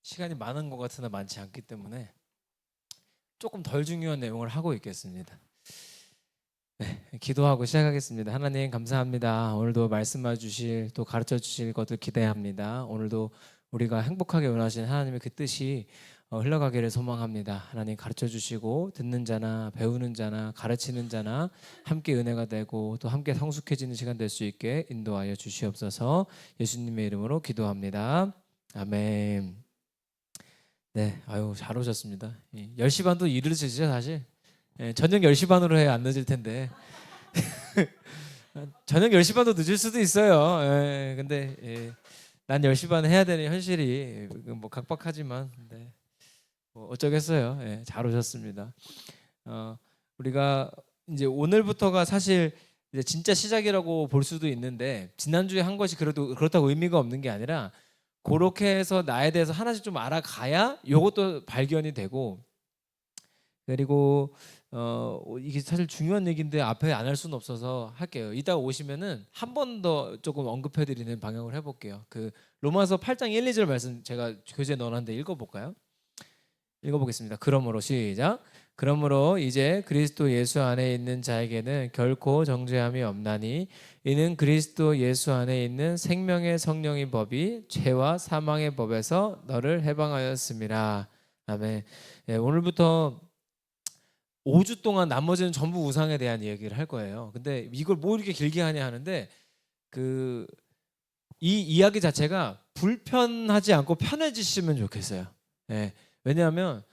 시간이 많은 것 같으나 많지 않기 때문에 조금 덜 중요한 내용을 하고 있겠습니다. 네, 기도하고 시작하겠습니다. 하나님 감사합니다. 오늘도 말씀해 주실 또 가르쳐 주실 것을 기대합니다. 오늘도 우리가 행복하게 원하시는 하나님의 그 뜻이 흘러가기를 소망합니다. 하나님 가르쳐 주시고 듣는 자나 배우는 자나 가르치는 자나 함께 은혜가 되고 또 함께 성숙해지는 시간 될 수 있게 인도하여 주시옵소서. 예수님의 이름으로 기도합니다. 아멘. 네, 아유 잘 오셨습니다. 10시 반도 이르시죠 사실. 저녁 10시 반으로 해야 안 늦을 텐데 저녁 10시 반도 늦을 수도 있어요. 근데 난 10시 반 해야 되는 현실이 뭐 각박하지만 네, 뭐 어쩌겠어요. 잘 오셨습니다. 우리가 이제 오늘부터가 사실 이제 진짜 시작이라고 볼 수도 있는데 지난주에 한 것이 그래도 그렇다고 의미가 없는 게 아니라 그렇게 해서 나에 대해서 하나씩 좀 알아가야 이것도 발견이 되고 그리고 이게 사실 중요한 얘기인데 앞에 안 할 수는 없어서 할게요. 이따가 오시면은 한 번 더 조금 언급해드리는 방향으로 해볼게요. 그 로마서 8장 1, 2절 말씀 제가 교재에 넣어놨는데 읽어볼까요? 읽어보겠습니다. 그러므로 시작. 그러므로 이제 그리스도 예수 안에 있는 자에게는 결코 정죄함이 없나니 이는 그리스도 예수 안에 있는 생명의 성령의 법이 죄와 사망의 법에서 너를 해방하였습니다. 아멘. 오늘부터 5주 동안 나머지는 전부 우상에 대한 얘기를 할 거예요. 근데 이걸 뭐 이렇게 길게 하냐 하는데 이 이야기 자체가 불편하지 않고 편해지시면 좋겠어요. 왜냐하면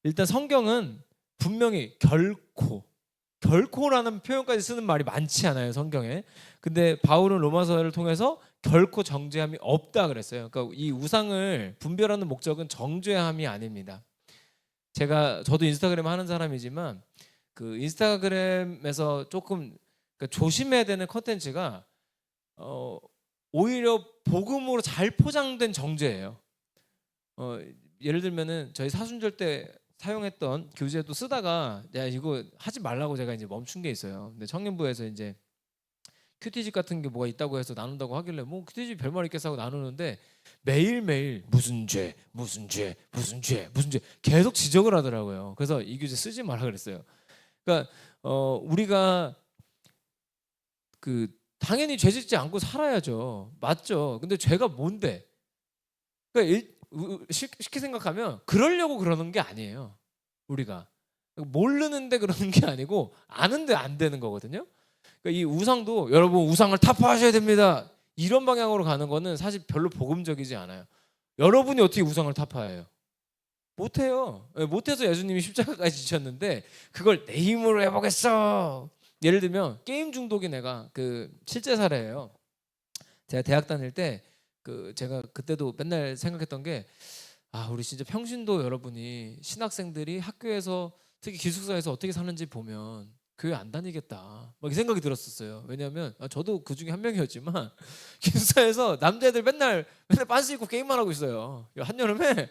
일단 성경은 분명히 결코라는 표현까지 쓰는 말이 많지 않아요, 성경에. 근데 바울은 로마서를 통해서 결코 정죄함이 없다 그랬어요. 그러니까 이 우상을 분별하는 목적은 정죄함이 아닙니다. 저도 인스타그램 하는 사람이지만 그 인스타그램에서 조금 그러니까 조심해야 되는 컨텐츠가 오히려 복음으로 잘 포장된 정죄예요. 예를 들면은 저희 사순절 때 사용했던 교재도 쓰다가 야 이거 하지 말라고 제가 이제 멈춘 게 있어요. 근데 청년부에서 이제 큐티집 같은 게 뭐가 있다고 해서 나눈다고 하길래 뭐 큐티집 별말 있겠어 하고 나누는데 매일매일 무슨 죄 계속 지적을 하더라고요. 그래서 이 교재 쓰지 말라 그랬어요. 그러니까 우리가 당연히 죄 짓지 않고 살아야죠. 맞죠. 근데 죄가 뭔데? 그러니까 쉽게 생각하면 그러려고 그러는 게 아니에요. 우리가 모르는데 그러는 게 아니고 아는데 안 되는 거거든요. 그러니까 이 우상도 여러분 우상을 타파하셔야 됩니다. 이런 방향으로 가는 거는 사실 별로 복음적이지 않아요. 여러분이 어떻게 우상을 타파해요? 못해요. 못해서 예수님이 십자가까지 지셨는데 그걸 내 힘으로 해보겠어. 예를 들면 게임 중독인 애가 실제 사례예요. 제가 대학 다닐 때 제가 그때도 맨날 생각했던 게 우리 진짜 평신도 여러분이 신학생들이 학교에서 특히 기숙사에서 어떻게 사는지 보면 교회 안 다니겠다 막 이 생각이 들었었어요. 왜냐하면 저도 그 중에 한 명이었지만 기숙사에서 남자애들 맨날 빤스 입고 게임만 하고 있어요. 한여름에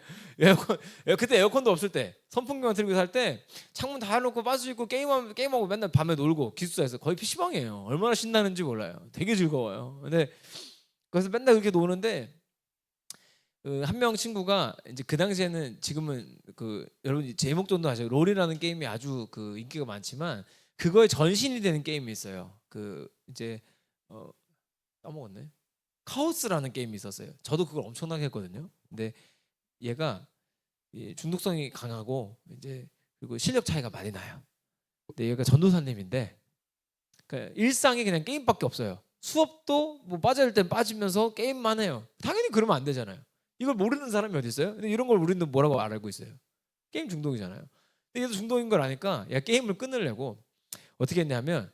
그때 에어컨도 없을 때 선풍기만 틀고 살 때 창문 다 해놓고 빤스 입고 게임하고 맨날 밤에 놀고 기숙사에서 거의 PC방이에요. 얼마나 신나는지 몰라요. 되게 즐거워요. 근데 그래서 맨날 그렇게 노는데 한 명 친구가 이제 그 당시에는 지금은 여러분 제목전도 아시죠? 롤이라는 게임이 아주 인기가 많지만 그거에 전신이 되는 게임이 있어요. 이제 까먹었네. 카오스라는 게임이 있었어요. 저도 그걸 엄청나게 했거든요. 근데 얘가 중독성이 강하고 이제 그리고 실력 차이가 많이 나요. 근데 얘가 전도사님인데 그러니까 일상이 그냥 게임밖에 없어요. 수업도 뭐 빠져야 될 땐 빠지면서 게임만 해요. 당연히 그러면 안 되잖아요. 이걸 모르는 사람이 어디 있어요? 근데 이런 걸 우리는 뭐라고 알고 있어요? 게임 중독이잖아요. 근데 얘도 중독인 걸 아니까 야 게임을 끊으려고 어떻게 했냐면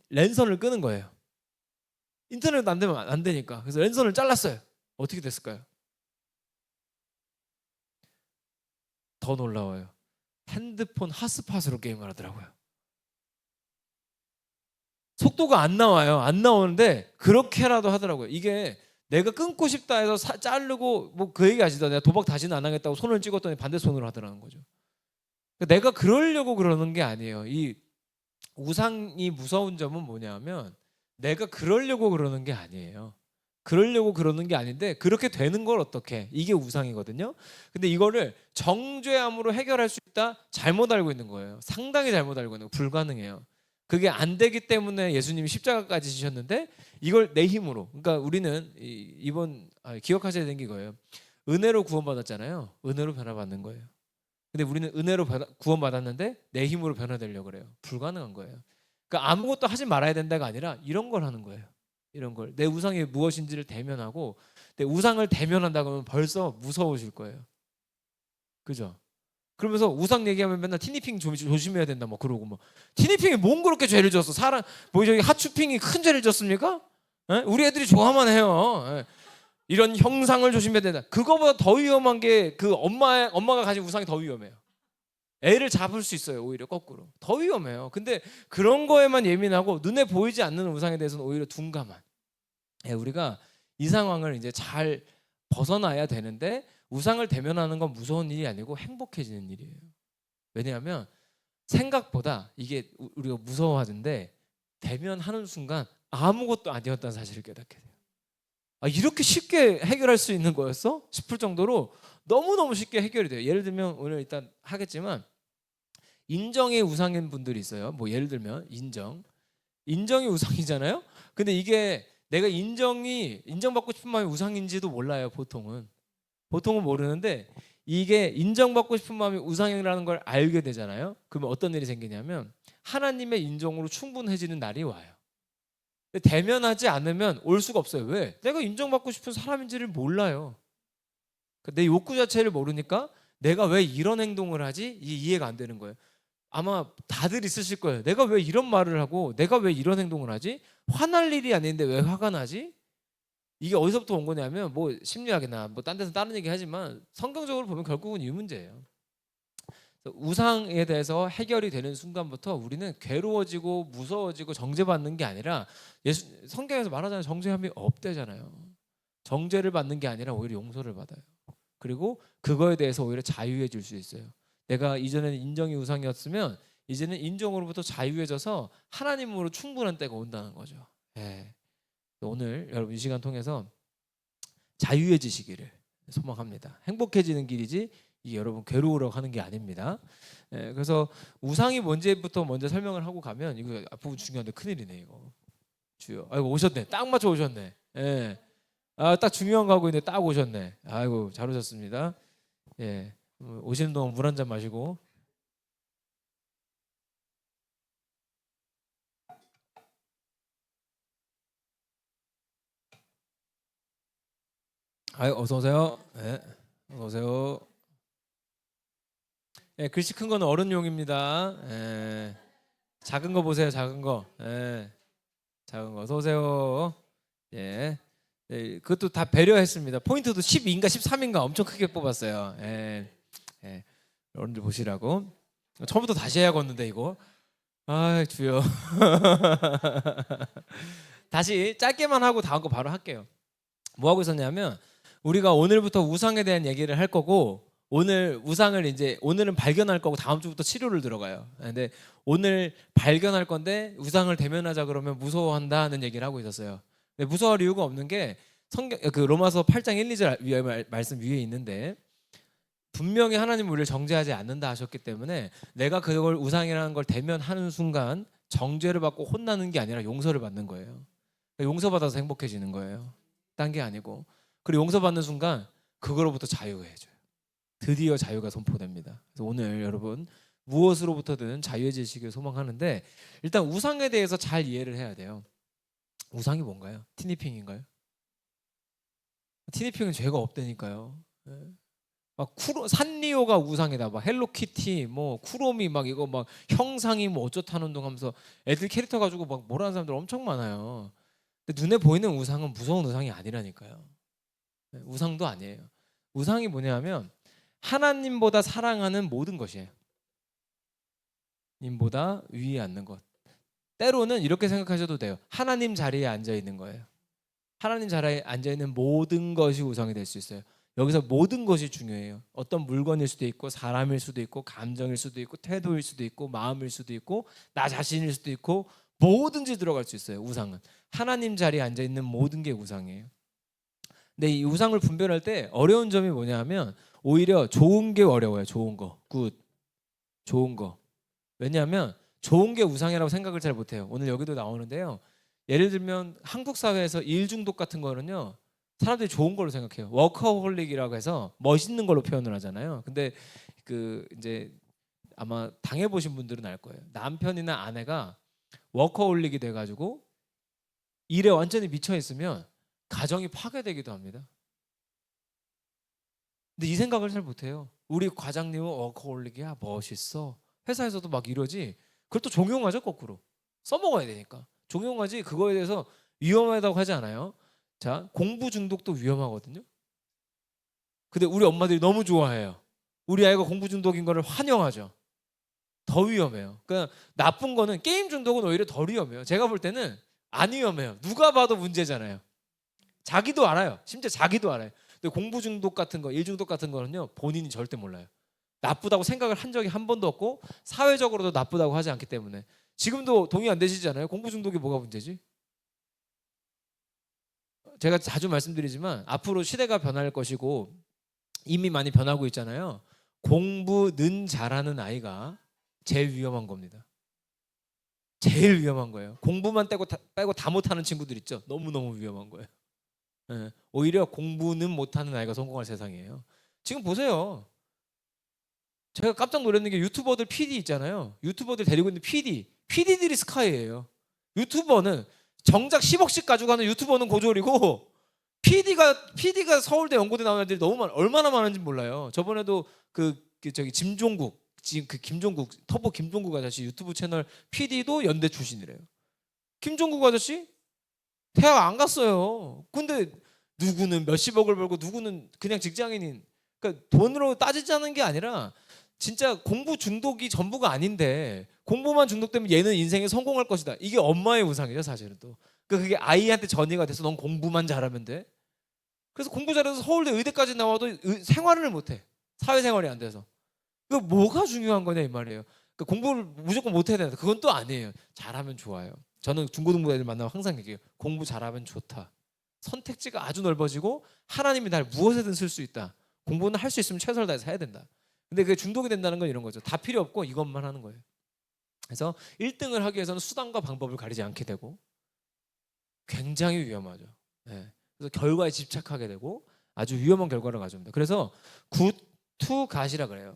랜선을 끄는 거예요. 인터넷 안 되면 안 되니까. 그래서 랜선을 잘랐어요. 어떻게 됐을까요? 더 놀라워요. 핸드폰 핫스팟으로 게임을 하더라고요. 속도가 안 나와요. 안 나오는데 그렇게라도 하더라고요. 이게 내가 끊고 싶다 해서 자르고 뭐 그 얘기 아시죠? 내가 도박 다시는 안 하겠다고 손을 찍었더니 반대 손으로 하더라는 거죠. 내가 그러려고 그러는 게 아니에요. 이 우상이 무서운 점은 뭐냐면 내가 그러려고 그러는 게 아니에요. 그러려고 그러는 게 아닌데 그렇게 되는 걸 어떻게? 이게 우상이거든요. 근데 이거를 정죄함으로 해결할 수 있다? 잘못 알고 있는 거예요. 상당히 잘못 알고 있는 거. 불가능해요. 그게 안 되기 때문에 예수님이 십자가까지 지셨는데 이걸 내 힘으로. 그러니까 우리는 이번 기억하셔야 되는 게 이거예요. 은혜로 구원받았잖아요. 은혜로 변화받는 거예요. 근데 우리는 은혜로 구원받았는데 내 힘으로 변화되려고 그래요. 불가능한 거예요. 그러니까 아무것도 하지 말아야 된다가 아니라 이런 걸 하는 거예요. 이런 걸. 내 우상이 무엇인지를 대면하고 내 우상을 대면한다 그러면 벌써 무서우실 거예요. 그죠? 그러면서 우상 얘기하면 맨날 티니핑 조심해야 된다 뭐 그러고 뭐 티니핑이 뭔 그렇게 죄를 졌어? 사람 뭐 저기 하추핑이 큰 죄를 졌습니까? 에? 우리 애들이 좋아만 해요. 에. 이런 형상을 조심해야 된다. 그거보다 더 위험한 게 그 엄마가 가진 우상이 더 위험해요. 애를 잡을 수 있어요. 오히려 거꾸로 더 위험해요. 근데 그런 거에만 예민하고 눈에 보이지 않는 우상에 대해서는 오히려 둔감한. 우리가 이 상황을 이제 잘 벗어나야 되는데 우상을 대면하는 건 무서운 일이 아니고 행복해지는 일이에요. 왜냐하면 생각보다 이게 우리가 무서워하는데 대면하는 순간 아무것도 아니었다는 사실을 깨닫게 돼요. 이렇게 쉽게 해결할 수 있는 거였어? 싶을 정도로 너무너무 쉽게 해결이 돼요. 예를 들면 오늘 일단 하겠지만 인정의 우상인 분들이 있어요. 뭐 예를 들면 인정이 우상이잖아요. 근데 이게 내가 인정받고 싶은 마음이 우상인지도 몰라요. 보통은 모르는데 이게 인정받고 싶은 마음이 우상이라는 걸 알게 되잖아요. 그러면 어떤 일이 생기냐면 하나님의 인정으로 충분해지는 날이 와요. 대면하지 않으면 올 수가 없어요. 왜? 내가 인정받고 싶은 사람인지를 몰라요. 내 욕구 자체를 모르니까 내가 왜 이런 행동을 하지? 이해가 안 되는 거예요. 아마 다들 있으실 거예요. 내가 왜 이런 말을 하고 내가 왜 이런 행동을 하지? 화날 일이 아닌데 왜 화가 나지? 이게 어디서부터 온 거냐면 뭐 심리학이나 뭐 딴 데서 다른 얘기 하지만 성경적으로 보면 결국은 이 문제예요. 우상에 대해서 해결이 되는 순간부터 우리는 괴로워지고 무서워지고 정죄받는 게 아니라 성경에서 말하자면 정죄함이 없대잖아요. 정죄를 받는 게 아니라 오히려 용서를 받아요. 그리고 그거에 대해서 오히려 자유해질 수 있어요. 내가 이전에는 인정이 우상이었으면 이제는 인정으로부터 자유해져서 하나님으로 충분한 때가 온다는 거죠. 예. 오늘 여러분 이 시간 통해서 자유해지시기를 소망합니다. 행복해지는 길이지 여러분 괴로우라고 하는 게 아닙니다. 그래서 우상이 뭔지부터 먼저 설명을 하고 가면 이거 앞부분 중요한데 큰일이네 이거. 주여. 아이고 오셨네. 딱 맞춰 오셨네. 예. 딱 중요한 거 하고 있는데 딱 오셨네. 아이고 잘 오셨습니다. 예. 오시는 동안 물 한 잔 마시고. 어서 오세요. 예. 어서 오세요. 예, 글씨 큰 거는 어른용입니다. 예. 작은 거 보세요. 작은 거. 예. 작은 거. 어서 오세요. 예. 예. 그것도 다 배려했습니다. 포인트도 12인가 13인가 엄청 크게 뽑았어요. 예. 예. 어른들 보시라고. 처음부터 다시 해야겠는데 이거. 주여. 다시 짧게만 하고 다음 거 바로 할게요. 뭐 하고 있었냐면 우리가 오늘부터 우상에 대한 얘기를 할 거고 오늘 우상을 이제 오늘은 발견할 거고 다음 주부터 치료를 들어가요. 근데 오늘 발견할 건데 우상을 대면하자 그러면 무서워한다는 얘기를 하고 있었어요. 근데 무서워할 이유가 없는 게 성경 그 로마서 8장 1, 2절 말씀 위에 있는데 분명히 하나님은 우리를 정죄하지 않는다 하셨기 때문에 내가 그걸 우상이라는 걸 대면하는 순간 정죄를 받고 혼나는 게 아니라 용서를 받는 거예요. 용서받아서 행복해지는 거예요. 딴 게 아니고. 그리고 용서받는 순간 그거로부터 자유해져요. 드디어 자유가 선포됩니다. 그래서 오늘 여러분 무엇으로부터든 자유해지시길 소망하는데 일단 우상에 대해서 잘 이해를 해야 돼요. 우상이 뭔가요? 티니핑인가요? 티니핑은 죄가 없다니까요. 막 산리오가 우상이다. 막 헬로키티, 뭐 쿠로미 막 이거 막 형상이 뭐 어쩌다는 둥 하면서 애들 캐릭터 가지고 막 뭐라는 사람들 엄청 많아요. 근데 눈에 보이는 우상은 무서운 우상이 아니라니까요. 우상도 아니에요. 우상이 뭐냐면 하나님보다 사랑하는 모든 것이에요. 님보다 위에 앉는 것. 때로는 이렇게 생각하셔도 돼요. 하나님 자리에 앉아 있는 거예요. 하나님 자리에 앉아 있는 모든 것이 우상이 될 수 있어요. 여기서 모든 것이 중요해요. 어떤 물건일 수도 있고 사람일 수도 있고 감정일 수도 있고 태도일 수도 있고 마음일 수도 있고 나 자신일 수도 있고 뭐든지 들어갈 수 있어요. 우상은 하나님 자리에 앉아 있는 모든 게 우상이에요. 근데 이 우상을 분별할 때 어려운 점이 뭐냐면 오히려 좋은 게 어려워요. 좋은 거, 굿, 좋은 거. 왜냐하면 좋은 게 우상이라고 생각을 잘 못해요. 오늘 여기도 나오는데요. 예를 들면 한국 사회에서 일 중독 같은 거는요. 사람들이 좋은 걸로 생각해요. 워커홀릭이라고 해서 멋있는 걸로 표현을 하잖아요. 근데 그 이제 아마 당해보신 분들은 알 거예요. 남편이나 아내가 워커홀릭이 돼가지고 일에 완전히 미쳐 있으면 가정이 파괴되기도 합니다. 근데 이 생각을 잘 못해요. 우리 과장님은 워커홀릭이야, 멋있어. 회사에서도 막 이러지. 그걸 또 종용하죠, 거꾸로. 써먹어야 되니까. 종용하지. 그거에 대해서 위험하다고 하지 않아요. 자, 공부 중독도 위험하거든요. 근데 우리 엄마들이 너무 좋아해요. 우리 아이가 공부 중독인 거를 환영하죠. 더 위험해요. 그러니까 나쁜 거는 게임 중독은 오히려 덜 위험해요. 제가 볼 때는 안 위험해요. 누가 봐도 문제잖아요. 자기도 알아요. 심지어 자기도 알아요. 근데 공부 중독 같은 거, 일 중독 같은 거는요, 본인이 절대 몰라요. 나쁘다고 생각을 한 적이 한 번도 없고 사회적으로도 나쁘다고 하지 않기 때문에. 지금도 동의 안 되시잖아요. 공부 중독이 뭐가 문제지? 제가 자주 말씀드리지만 앞으로 시대가 변할 것이고 이미 많이 변하고 있잖아요. 공부는 잘하는 아이가 제일 위험한 겁니다. 제일 위험한 거예요. 공부만 빼고 다 못하는 친구들 있죠. 너무너무 위험한 거예요. 예, 오히려 공부는 못하는 아이가 성공할 세상이에요. 지금 보세요. 제가 깜짝 놀랐는 게 유튜버들 PD 있잖아요. 유튜버들 데리고 있는 PD들이 스카이예요. 유튜버는 정작 10억씩 가져가는 유튜버는 고졸이고 PD가 서울대 연고대 나오는 애들이 너무 얼마나 많은지 몰라요. 저번에도 저기 김종국 터보 김종국 아저씨 유튜브 채널 PD도 연대 출신이래요. 김종국 아저씨 대학 안 갔어요. 근데 누구는 몇십억을 벌고 누구는 그냥 직장인인. 그러니까 돈으로 따지자는 게 아니라 진짜 공부 중독이 전부가 아닌데 공부만 중독되면 얘는 인생에 성공할 것이다. 이게 엄마의 우상이죠, 사실은 또. 그러니까 그게 아이한테 전이가 돼서 넌 공부만 잘하면 돼. 그래서 공부 잘해서 서울대 의대까지 나와도 생활을 못해. 사회생활이 안 돼서. 그 뭐가 중요한 거냐 이 말이에요. 그러니까 공부를 무조건 못해야 된다. 그건 또 아니에요. 잘하면 좋아요. 저는 중고등부 애들 만나면 항상 얘기해요. 공부 잘하면 좋다. 선택지가 아주 넓어지고 하나님이 날 무엇에든 쓸 수 있다. 공부는 할 수 있으면 최선을 다해서 해야 된다. 근데 그게 중독이 된다는 건 이런 거죠. 다 필요 없고 이것만 하는 거예요. 그래서 1등을 하기 위해서는 수단과 방법을 가리지 않게 되고 굉장히 위험하죠. 네. 그래서 결과에 집착하게 되고 아주 위험한 결과를 가져옵니다. 그래서 굿투 갓이라 그래요.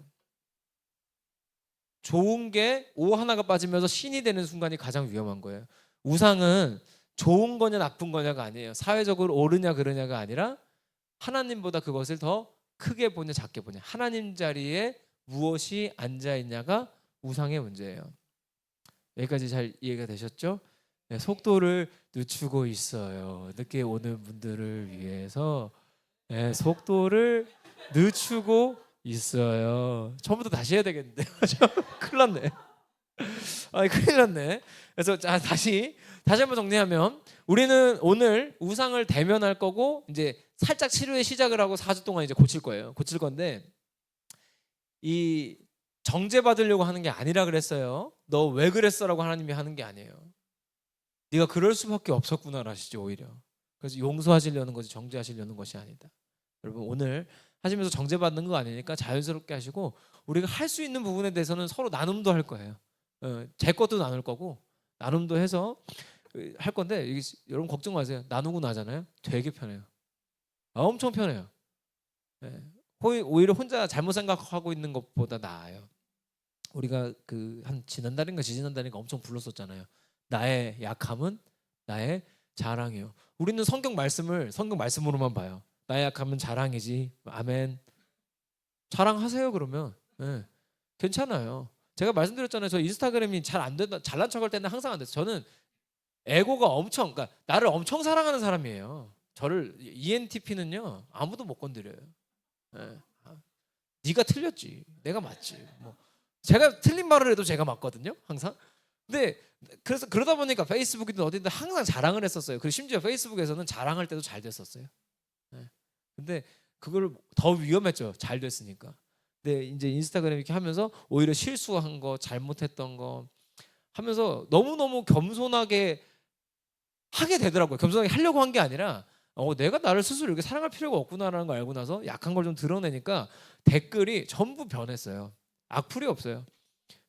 좋은 게 오 하나가 빠지면서 신이 되는 순간이 가장 위험한 거예요. 우상은 좋은 거냐 나쁜 거냐가 아니에요. 사회적으로 옳으냐 그르냐가 아니라 하나님보다 그것을 더 크게 보냐 작게 보냐. 하나님 자리에 무엇이 앉아 있냐가 우상의 문제예요. 여기까지 잘 이해가 되셨죠? 네, 속도를 늦추고 있어요. 늦게 오는 분들을 위해서 네, 속도를 늦추고 있어요. 처음부터 다시 해야 되겠는데. 큰일 났네. 큰일 났네. 그래서 자, 다시 한번 정리하면 우리는 오늘 우상을 대면할 거고 이제 살짝 치료의 시작을 하고 4주 동안 이제 고칠 거예요. 고칠 건데 이 정죄 받으려고 하는 게 아니라 그랬어요. 너 왜 그랬어라고 하나님이 하는 게 아니에요. 네가 그럴 수밖에 없었구나라시죠, 오히려. 그래서 용서하시려는 거지 정죄하시려는 것이 아니다. 여러분 오늘 하시면서 정죄받는 거 아니니까 자연스럽게 하시고 우리가 할 수 있는 부분에 대해서는 서로 나눔도 할 거예요. 제 것도 나눌 거고 나눔도 해서 할 건데 여러분 걱정 마세요. 나누고 나잖아요. 되게 편해요. 엄청 편해요. 오히려 혼자 잘못 생각하고 있는 것보다 나아요. 우리가 한 지난달인가 지지난달인가 엄청 불렀었잖아요. 나의 약함은 나의 자랑이요. 우리는 성경 말씀으로만 봐요. 나의 약함은 자랑이지. 아멘. 자랑하세요 그러면. 네. 괜찮아요. 제가 말씀드렸잖아요. 저 인스타그램이 잘 안 된다. 잘난 척할 때는 항상 안 돼요. 저는 에고가 그러니까 나를 엄청 사랑하는 사람이에요. 저를 ENTP는요 아무도 못 건드려요. 네. 네가 틀렸지. 내가 맞지. 뭐 제가 틀린 말을 해도 제가 맞거든요. 항상. 근데 그래서 그러다 보니까 페이스북이든 어디든 항상 자랑을 했었어요. 그리고 심지어 페이스북에서는 자랑할 때도 잘 됐었어요. 네. 근데 그걸 더 위험했죠. 잘 됐으니까. 근데 이제 인스타그램 이렇게 하면서 오히려 실수한 거, 잘못했던 거 하면서 너무너무 겸손하게 하게 되더라고요. 겸손하게 하려고 한 게 아니라 내가 나를 스스로 이렇게 사랑할 필요가 없구나라는 걸 알고 나서 약한 걸 좀 드러내니까 댓글이 전부 변했어요. 악플이 없어요.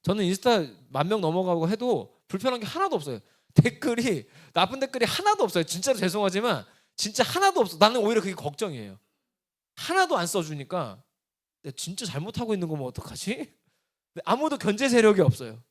저는 인스타 10,000명 넘어가고 해도 불편한 게 하나도 없어요. 댓글이 나쁜 댓글이 하나도 없어요. 진짜로 죄송하지만 진짜 하나도 없어. 나는 오히려 그게 걱정이에요. 하나도 안 써주니까 내가 진짜 잘못하고 있는 거면 어떡하지? 아무도 견제 세력이 없어요.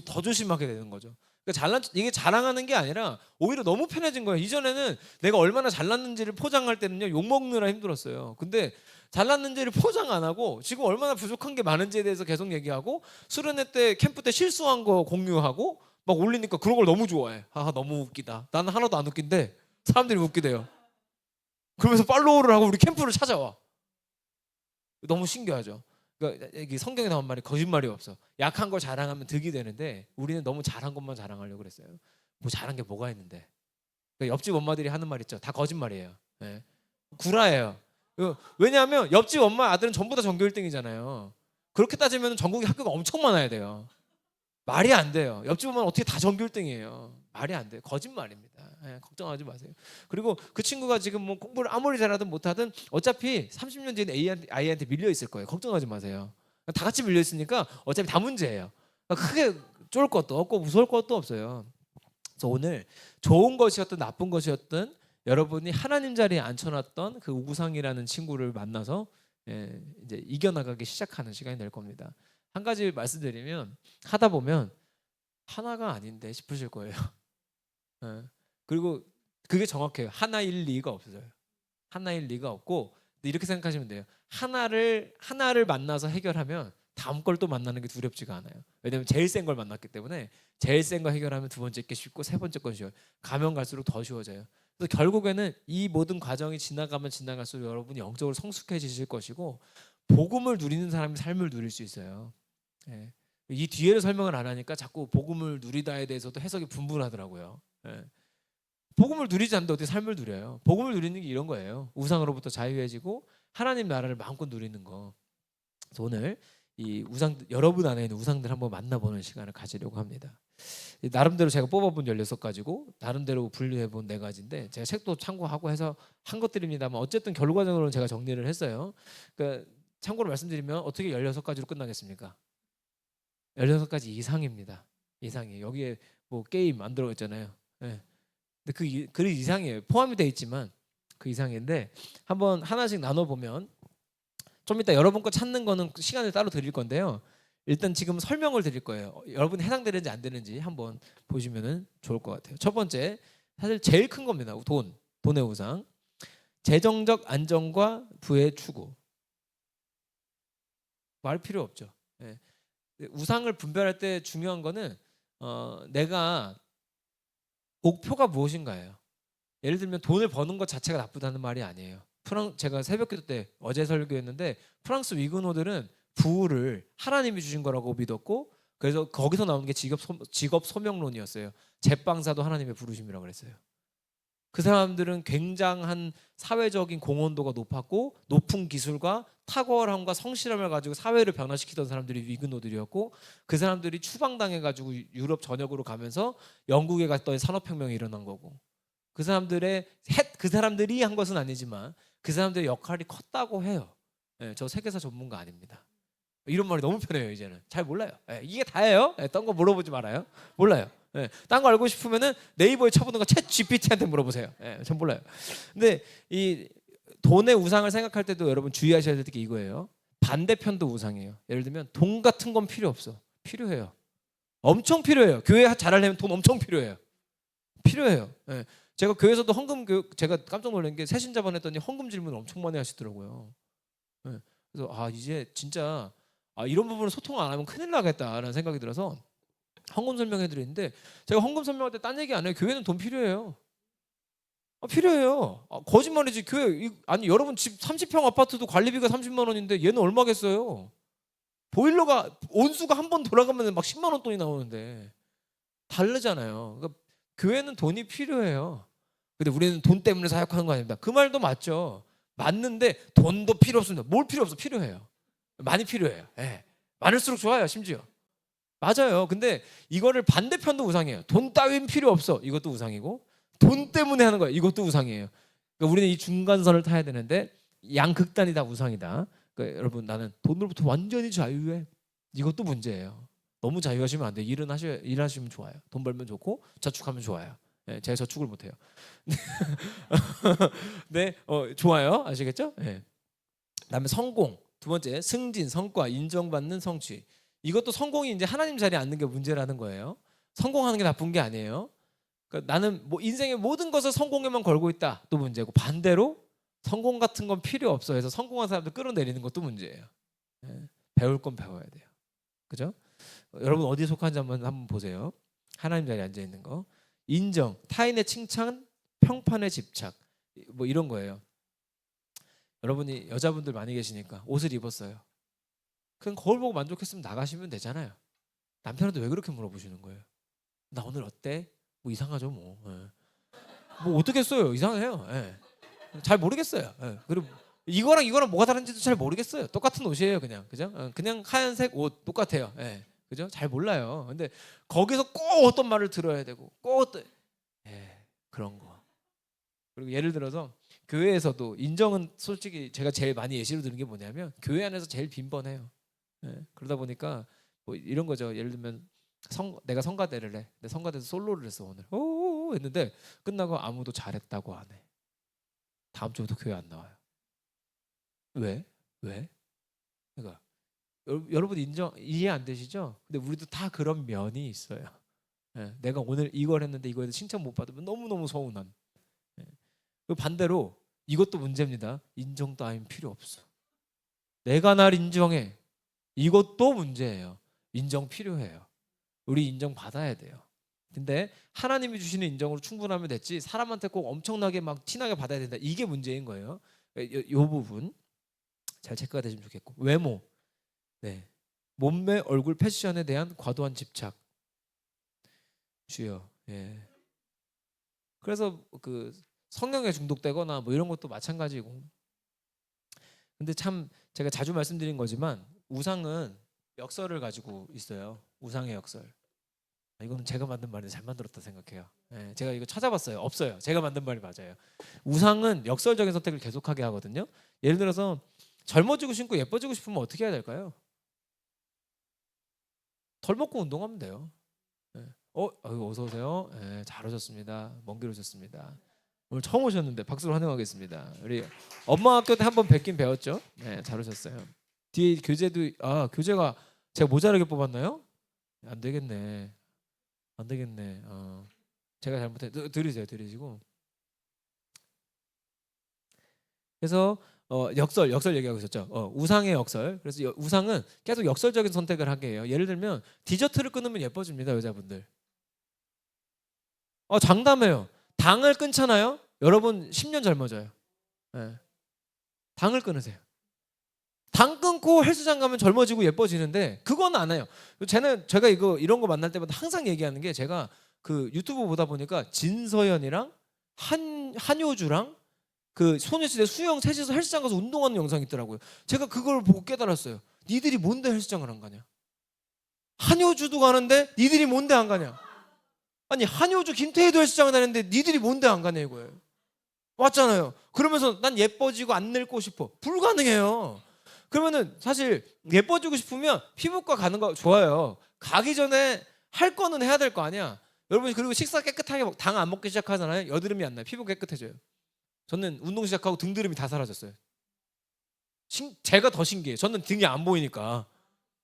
더 조심하게 되는 거죠. 그러니까 이게 자랑하는 게 아니라 오히려 너무 편해진 거예요. 이전에는 내가 얼마나 잘났는지를 포장할 때는요 욕먹느라 힘들었어요. 근데 잘났는지를 포장 안 하고 지금 얼마나 부족한 게 많은지에 대해서 계속 얘기하고 수련회 때 캠프 때 실수한 거 공유하고 막 올리니까 그런 걸 너무 좋아해. 너무 웃기다. 나는 하나도 안 웃긴데 사람들이 웃기대요. 그러면서 팔로우를 하고 우리 캠프를 찾아와. 너무 신기하죠. 그러니까 이게 성경에 나온 말이 거짓말이 없어. 약한 걸 자랑하면 득이 되는데 우리는 너무 잘한 것만 자랑하려고 그랬어요. 뭐 잘한 게 뭐가 있는데. 그러니까 옆집 엄마들이 하는 말 있죠. 다 거짓말이에요. 네. 구라예요. 왜냐하면 옆집 엄마 아들은 전부 다 전교 1등이잖아요. 그렇게 따지면 전국에 학교가 엄청 많아야 돼요. 말이 안 돼요. 옆집 엄마는 어떻게 다 전교 1등이에요. 말이 안 돼요. 거짓말입니다. 걱정하지 마세요. 그리고 그 친구가 지금 뭐 공부를 아무리 잘하든 못하든 어차피 30년 뒤에는 아이한테 밀려 있을 거예요. 걱정하지 마세요. 다 같이 밀려 있으니까 어차피 다 문제예요. 크게 쫄 것도 없고 무서울 것도 없어요. 그래서 오늘 좋은 것이었든 나쁜 것이었든 여러분이 하나님 자리에 앉혀놨던 그 우상이라는 친구를 만나서 이제 이겨나가기 시작하는 시간이 될 겁니다. 한 가지 말씀드리면 하다 보면 하나가 아닌데 싶으실 거예요. 그리고 그게 정확해요. 하나일 리가 없어요. 하나일 리가 없고 이렇게 생각하시면 돼요. 하나를 만나서 해결하면 다음 걸 또 만나는 게 두렵지가 않아요. 왜냐하면 제일 센 걸 만났기 때문에 제일 센 거 해결하면 두 번째 게 쉽고 세 번째 건 쉬워요. 가면 갈수록 더 쉬워져요. 그래서 결국에는 이 모든 과정이 지나가면 지나갈수록 여러분이 영적으로 성숙해지실 것이고 복음을 누리는 사람이 삶을 누릴 수 있어요. 이 뒤에를 설명을 안 하니까 자꾸 복음을 누리다에 대해서도 해석이 분분하더라고요. 복음을 누리지 않는데 어떻게 삶을 누려요? 복음을 누리는 게 이런 거예요. 우상으로부터 자유해지고 하나님 나라를 마음껏 누리는 거. 그래서 오늘 이 여러분 안에 있는 우상들 한번 만나보는 시간을 가지려고 합니다. 나름대로 제가 뽑아본 16가지고 나름대로 분류해본 4가지인데 제가 책도 참고하고 해서 한 것들입니다만 어쨌든 결과적으로는 제가 정리를 했어요. 그러니까 참고로 말씀드리면 어떻게 16가지로 끝나겠습니까? 16가지 이상입니다. 이상이에요. 여기에 뭐 게임 안 들어있잖아요. 근데 그 이상이에요. 포함이 돼 있지만 그 이상인데 한번 하나씩 나눠보면 좀 이따 여러분 거 찾는 거는 시간을 따로 드릴 건데요. 일단 지금 설명을 드릴 거예요. 여러분이 해당되는지 안 되는지 한번 보시면 좋을 것 같아요. 첫 번째, 사실 제일 큰 겁니다. 돈의 우상. 재정적 안정과 부의 추구. 말 필요 없죠. 우상을 분별할 때 중요한 거는 내가 목표가 무엇인가예요. 예를 들면 돈을 버는 것 자체가 나쁘다는 말이 아니에요. 제가 새벽기도 때 어제 설교했는데 프랑스 위그노들은 부를 하나님이 주신 거라고 믿었고 그래서 거기서 나오는 게 직업 소명론이었어요. 제빵사도 하나님의 부르심이라고 그랬어요. 그 사람들은 굉장한 사회적인 공헌도가 높았고 높은 기술과 탁월함과 성실함을 가지고 사회를 변화시키던 사람들이 위그노들이었고 그 사람들이 추방당해가지고 유럽 전역으로 가면서 영국에 갔더니 산업혁명이 일어난 거고 그 사람들이 한 것은 아니지만 그 사람들의 역할이 컸다고 해요. 저 세계사 전문가 아닙니다. 이런 말이 너무 편해요. 이제는 잘 몰라요. 이게 다예요. 딴 거 물어보지 말아요. 몰라요. 딴 거 알고 싶으면은 네이버에 쳐보는 거 챗 GPT한테 물어보세요. 전 몰라요. 근데 이 돈의 우상을 생각할 때도 여러분 주의하셔야 될 게 이거예요. 반대편도 우상이에요. 예를 들면 돈 같은 건 필요 없어. 필요해요. 엄청 필요해요. 교회 잘하려면 돈 엄청 필요해요. 필요해요. 제가 교회에서도 헌금 교육 제가 깜짝 놀란 게 새신자반 했더니 헌금 질문을 엄청 많이 하시더라고요. 그래서 이제 진짜 이런 부분을 소통 안 하면 큰일 나겠다라는 생각이 들어서 헌금 설명해 드리는데 제가 헌금 설명할 때 딴 얘기 안 해요. 교회는 돈 필요해요. 필요해요. 거짓말이지. 교회 여러분 집 30평 아파트도 관리비가 30만 원인데 얘는 얼마겠어요? 보일러가 온수가 한 번 돌아가면 막 10만 원 돈이 나오는데 다르잖아요. 그러니까 교회는 돈이 필요해요. 근데 우리는 돈 때문에 사역하는 거 아닙니다. 그 말도 맞죠. 맞는데 돈도 필요 없습니다. 뭘 필요 없어? 필요해요. 많이 필요해요. 많을수록 좋아요. 심지어. 맞아요. 근데 이거를 반대편도 우상이에요. 돈 따윈 필요 없어. 이것도 우상이고 돈 때문에 하는 거야. 이것도 우상이에요. 그러니까 우리는 이 중간선을 타야 되는데 양극단이 다 우상이다. 그러니까 여러분 나는 돈으로부터 완전히 자유해. 이것도 문제예요. 너무 자유하시면 안 돼. 일하시면 좋아요. 돈 벌면 좋고 저축하면 좋아요. 네, 제가 저축을 못해요. 네, 좋아요. 아시겠죠? 네. 그다음에 성공. 두 번째 승진, 성과, 인정받는 성취. 이것도 성공이 이제 하나님 자리에 앉는 게 문제라는 거예요. 성공하는 게 나쁜 게 아니에요. 그러니까 나는 뭐 인생의 모든 것을 성공에만 걸고 있다. 또 문제고 반대로 성공 같은 건 필요 없어 해서 성공한 사람들 끌어내리는 것도 문제예요. 네. 배울 건 배워야 돼요. 그죠? 여러분 어디에 속한지 한번 보세요. 하나님 자리에 앉아 있는 거. 인정, 타인의 칭찬, 평판에 집착. 뭐 이런 거예요. 여러분이 여자분들 많이 계시니까 옷을 입었어요. 그냥 거울 보고 만족했으면 나가시면 되잖아요. 남편한테 왜 그렇게 물어보시는 거예요? 나 오늘 어때? 뭐 이상하죠 뭐. 예. 뭐 어떻겠어요? 이상해요. 예. 잘 모르겠어요. 예. 그리고 이거랑 뭐가 다른지도 잘 모르겠어요. 똑같은 옷이에요, 그냥. 그죠? 그냥 하얀색 옷 똑같아요. 예. 그죠? 잘 몰라요. 근데 거기서 꼭 어떤 말을 들어야 되고 꼭 어떤 그런 거. 그리고 예를 들어서 교회에서도 인정은 솔직히 제가 제일 많이 예시로 드는 게 뭐냐면 교회 안에서 제일 빈번해요. 예. 그러다 보니까 뭐 이런 거죠. 예를 들면 내가 성가대를 해. 내 성가대에서 솔로를 했어 오늘. 오 했는데 끝나고 아무도 잘했다고 안 해. 다음 주부터 교회 안 나와요. 왜? 왜? 그러니까 여러분 이해 안 되시죠? 근데 우리도 다 그런 면이 있어요. 예, 내가 오늘 이걸 했는데 이거에서 칭찬 못 받으면 너무너무 서운한. 예. 반대로 이것도 문제입니다. 인정 따윈 필요 없어. 내가 날 인정해. 이것도 문제예요. 인정 필요해요. 우리 인정 받아야 돼요. 근데 하나님이 주시는 인정으로 충분하면 됐지 사람한테 꼭 엄청나게 막 티나게 받아야 된다. 이게 문제인 거예요. 이 부분 잘 체크가 되시면 좋겠고. 외모. 네. 몸매, 얼굴, 패션에 대한 과도한 집착. 주여. 예. 그래서 그 성형에 중독되거나 뭐 이런 것도 마찬가지고. 근데 참 제가 자주 말씀드린 거지만 우상은 역설을 가지고 있어요. 우상의 역설. 이거는 제가 만든 말인데 잘 만들었다 생각해요. 예, 제가 이거 찾아봤어요. 없어요. 제가 만든 말이 맞아요. 우상은 역설적인 선택을 계속하게 하거든요. 예를 들어서 젊어지고 싶고 예뻐지고 싶으면 어떻게 해야 될까요? 덜 먹고 운동하면 돼요. 예. 어서 오세요. 예, 잘 오셨습니다. 먼 길 오셨습니다. 오늘 처음 오셨는데 박수로 환영하겠습니다. 우리 엄마 학교 때 한번 뵙긴 배웠죠. 네, 잘 오셨어요. 뒤에 교재도 교재가 제가 모자라게 뽑았나요? 안 되겠네. 안 되겠네. 제가 잘못해. 들으시고. 그래서 역설 얘기하고 있었죠. 우상의 역설. 그래서 우상은 계속 역설적인 선택을 하게 해요. 예를 들면 디저트를 끊으면 예뻐집니다, 여자분들. 장담해요. 당을 끊잖아요. 여러분 10년 젊어져요. 네. 당을 끊으세요. 당 끊고 헬스장 가면 젊어지고 예뻐지는데 그건 안 해요. 제가 이런 거 만날 때마다 항상 얘기하는 게 제가 그 유튜브 보다 보니까 진서연이랑 한효주랑 그 소녀시대 수영 셋이서 헬스장 가서 운동하는 영상이 있더라고요. 제가 그걸 보고 깨달았어요. 니들이 뭔데 헬스장을 안 가냐? 한효주도 가는데 니들이 뭔데 안 가냐? 아니 한효주 김태희도 헬스장을 다니는데 니들이 뭔데 안 가냐 이거예요. 맞잖아요. 그러면서 난 예뻐지고 안 늙고 싶어. 불가능해요. 그러면은 사실 예뻐지고 싶으면 피부과 가는 거 좋아요. 가기 전에 할 거는 해야 될 거 아니야. 여러분 그리고 식사 깨끗하게 당 안 먹기 시작하잖아요. 여드름이 안 나요. 피부 깨끗해져요. 저는 운동 시작하고 등드름이 다 사라졌어요. 제가 더 신기해요. 저는 등이 안 보이니까.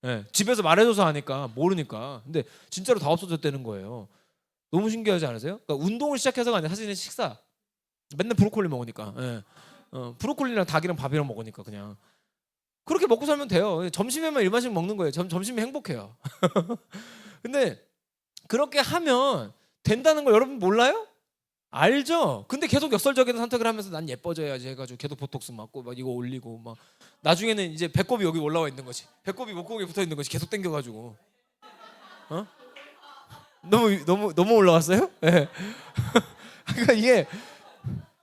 네, 집에서 말해줘서 하니까 모르니까. 근데 진짜로 다 없어졌다는 거예요. 너무 신기하지 않으세요? 그러니까 운동을 시작해서가 아니라 사실은 식사. 맨날 브로콜리 먹으니까. 네. 브로콜리랑 닭이랑 밥이랑 먹으니까 그냥. 그렇게 먹고 살면 돼요. 점심에만 일반식 먹는 거예요. 점심이 행복해요. 근데 그렇게 하면 된다는 거 여러분 몰라요? 알죠? 근데 계속 역설적인 선택을 하면서 난 예뻐져야지 해가지고 계속 보톡스 맞고 막 이거 올리고 막 나중에는 이제 배꼽이 여기 올라와 있는 거지. 배꼽이 목구멍에 붙어 있는 거지. 계속 당겨가지고. 너무 올라왔어요? 네. 그러니까 이게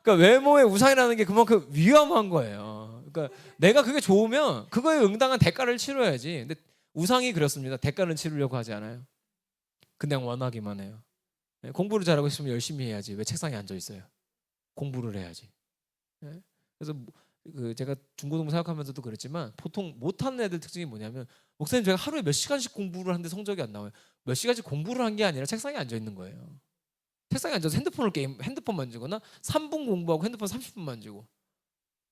외모의 우상이라는 게 그만큼 위험한 거예요. 그러니까 내가 그게 좋으면 그거에 응당한 대가를 치러야지. 근데 우상이 그렇습니다. 대가는 치르려고 하지 않아요. 그냥 원하기만 해요. 공부를 잘하고 싶으면 열심히 해야지. 왜 책상에 앉아 있어요? 공부를 해야지. 예? 그래서 제가 중고등부 사역하면서도 그랬지만 보통 못하는 애들 특징이 뭐냐면 목사님 제가 하루에 몇 시간씩 공부를 하는데 성적이 안 나와요. 몇 시간씩 공부를 한 게 아니라 책상에 앉아 있는 거예요. 책상에 앉아서 핸드폰 만지거나 3분 공부하고 핸드폰 30분 만지고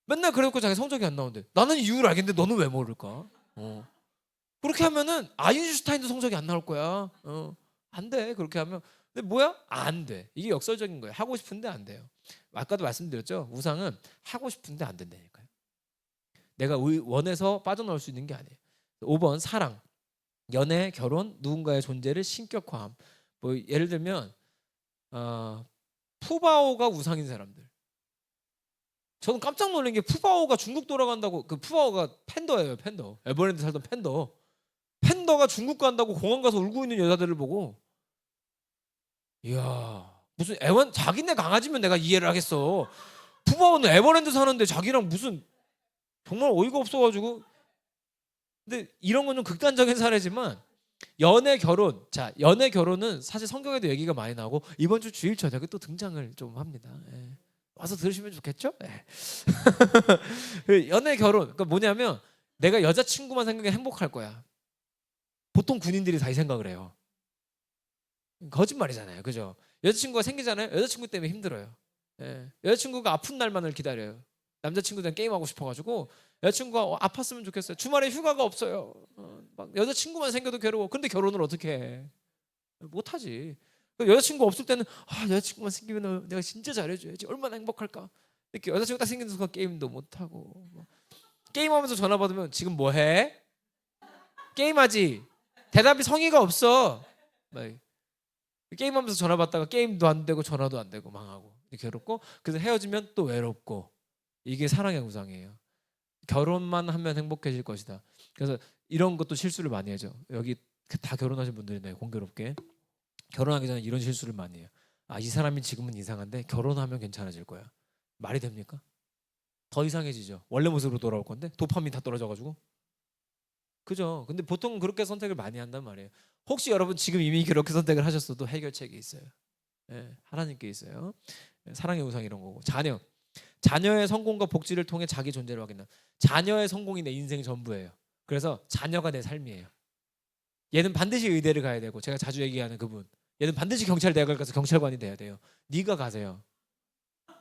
맨날 그래놓고 자기 성적이 안 나오는데 나는 이유를 알겠는데 너는 왜 모를까? 그렇게 하면은 아인슈타인도 성적이 안 나올 거야. 안 돼. 그렇게 하면. 근데 뭐야? 안 돼. 이게 역설적인 거예요. 하고 싶은데 안 돼요. 아까도 말씀드렸죠. 우상은 하고 싶은데 안 된다니까요. 내가 원해서 빠져나올 수 있는 게 아니에요. 5번 사랑, 연애, 결혼, 누군가의 존재를 신격화함. 뭐 예를 들면 푸바오가 우상인 사람들. 저는 깜짝 놀란 게 푸바오가 중국 돌아간다고. 그 푸바오가 팬더예요. 팬더. 에버랜드 살던 팬더. 팬더가 중국 간다고 공항 가서 울고 있는 여자들을 보고 이야 무슨 자기네 강아지면 내가 이해를 하겠어. 푸바오는 에버랜드 사는데 자기랑 무슨 정말 어이가 없어가지고. 근데 이런 건 좀 극단적인 사례지만 연애 결혼, 자 연애 결혼은 사실 성경에도 얘기가 많이 나오고 이번 주 주일 저녁에 또 등장을 좀 합니다. 예. 와서 들으시면 좋겠죠? 예. 연애 결혼 그러니까 뭐냐면 내가 여자친구만 생각해 행복할 거야. 보통 군인들이 다 이 생각을 해요. 거짓말이잖아요. 그죠? 여자친구가 생기잖아요. 여자친구 때문에 힘들어요. 예. 여자친구가 아픈 날만을 기다려요. 남자친구들은 게임하고 싶어가지고 여자친구가 아팠으면 좋겠어요. 주말에 휴가가 없어요. 막 여자친구만 생겨도 괴로워. 근데 결혼을 어떻게 해? 못하지. 여자친구 없을 때는 여자친구만 생기면 내가 진짜 잘해줘야지. 얼마나 행복할까. 이렇게 여자친구 딱 생기는 순간 게임도 못하고 게임하면서 전화 받으면 지금 뭐해? 게임하지. 대답이 성의가 없어. 게임하면서 전화 받다가 게임도 안 되고 전화도 안 되고 망하고 괴롭고 그래서 헤어지면 또 외롭고 이게 사랑의 우상이에요. 결혼만 하면 행복해질 것이다. 그래서 이런 것도 실수를 많이 하죠. 여기 다 결혼하신 분들이네. 공교롭게 결혼하기 전에 이런 실수를 많이 해요. 이 사람이 지금은 이상한데 결혼하면 괜찮아질 거야. 말이 됩니까? 더 이상해지죠. 원래 모습으로 돌아올 건데 도파민 다 떨어져가지고. 그죠? 근데 보통 그렇게 선택을 많이 한단 말이에요. 혹시 여러분 지금 이미 그렇게 선택을 하셨어도 해결책이 있어요. 하나님께 있어요. 사랑의 우상 이런 거고. 자녀의 성공과 복지를 통해 자기 존재를 확인한. 자녀의 성공이 내 인생 전부예요. 그래서 자녀가 내 삶이에요. 얘는 반드시 의대를 가야 되고 제가 자주 얘기하는 그분. 얘는 반드시 경찰대학을 가서 경찰관이 돼야 돼요. 네가 가세요.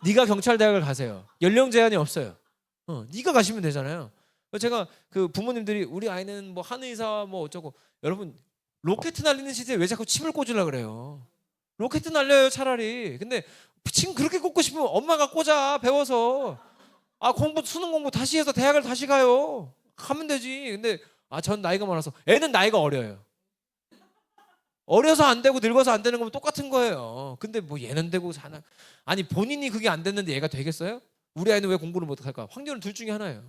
네가 경찰대학을 가세요. 연령 제한이 없어요. 네가 가시면 되잖아요. 제가 그 부모님들이 우리 아이는 뭐 한의사 뭐 어쩌고 여러분 로켓 날리는 시대에 왜 자꾸 침을 꽂으려 그래요? 로켓 날려요 차라리. 근데 침 그렇게 꽂고 싶으면 엄마가 꽂아 배워서. 수능 공부 다시 해서 대학을 다시 가면 되지. 근데 전 나이가 많아서 애는 나이가 어려요. 어려서 안 되고 늙어서 안 되는 거면 똑같은 거예요. 근데 뭐 얘는 되고 사나. 아니 본인이 그게 안 됐는데 얘가 되겠어요? 우리 아이는 왜 공부를 못 할까? 확률은 둘 중에 하나예요.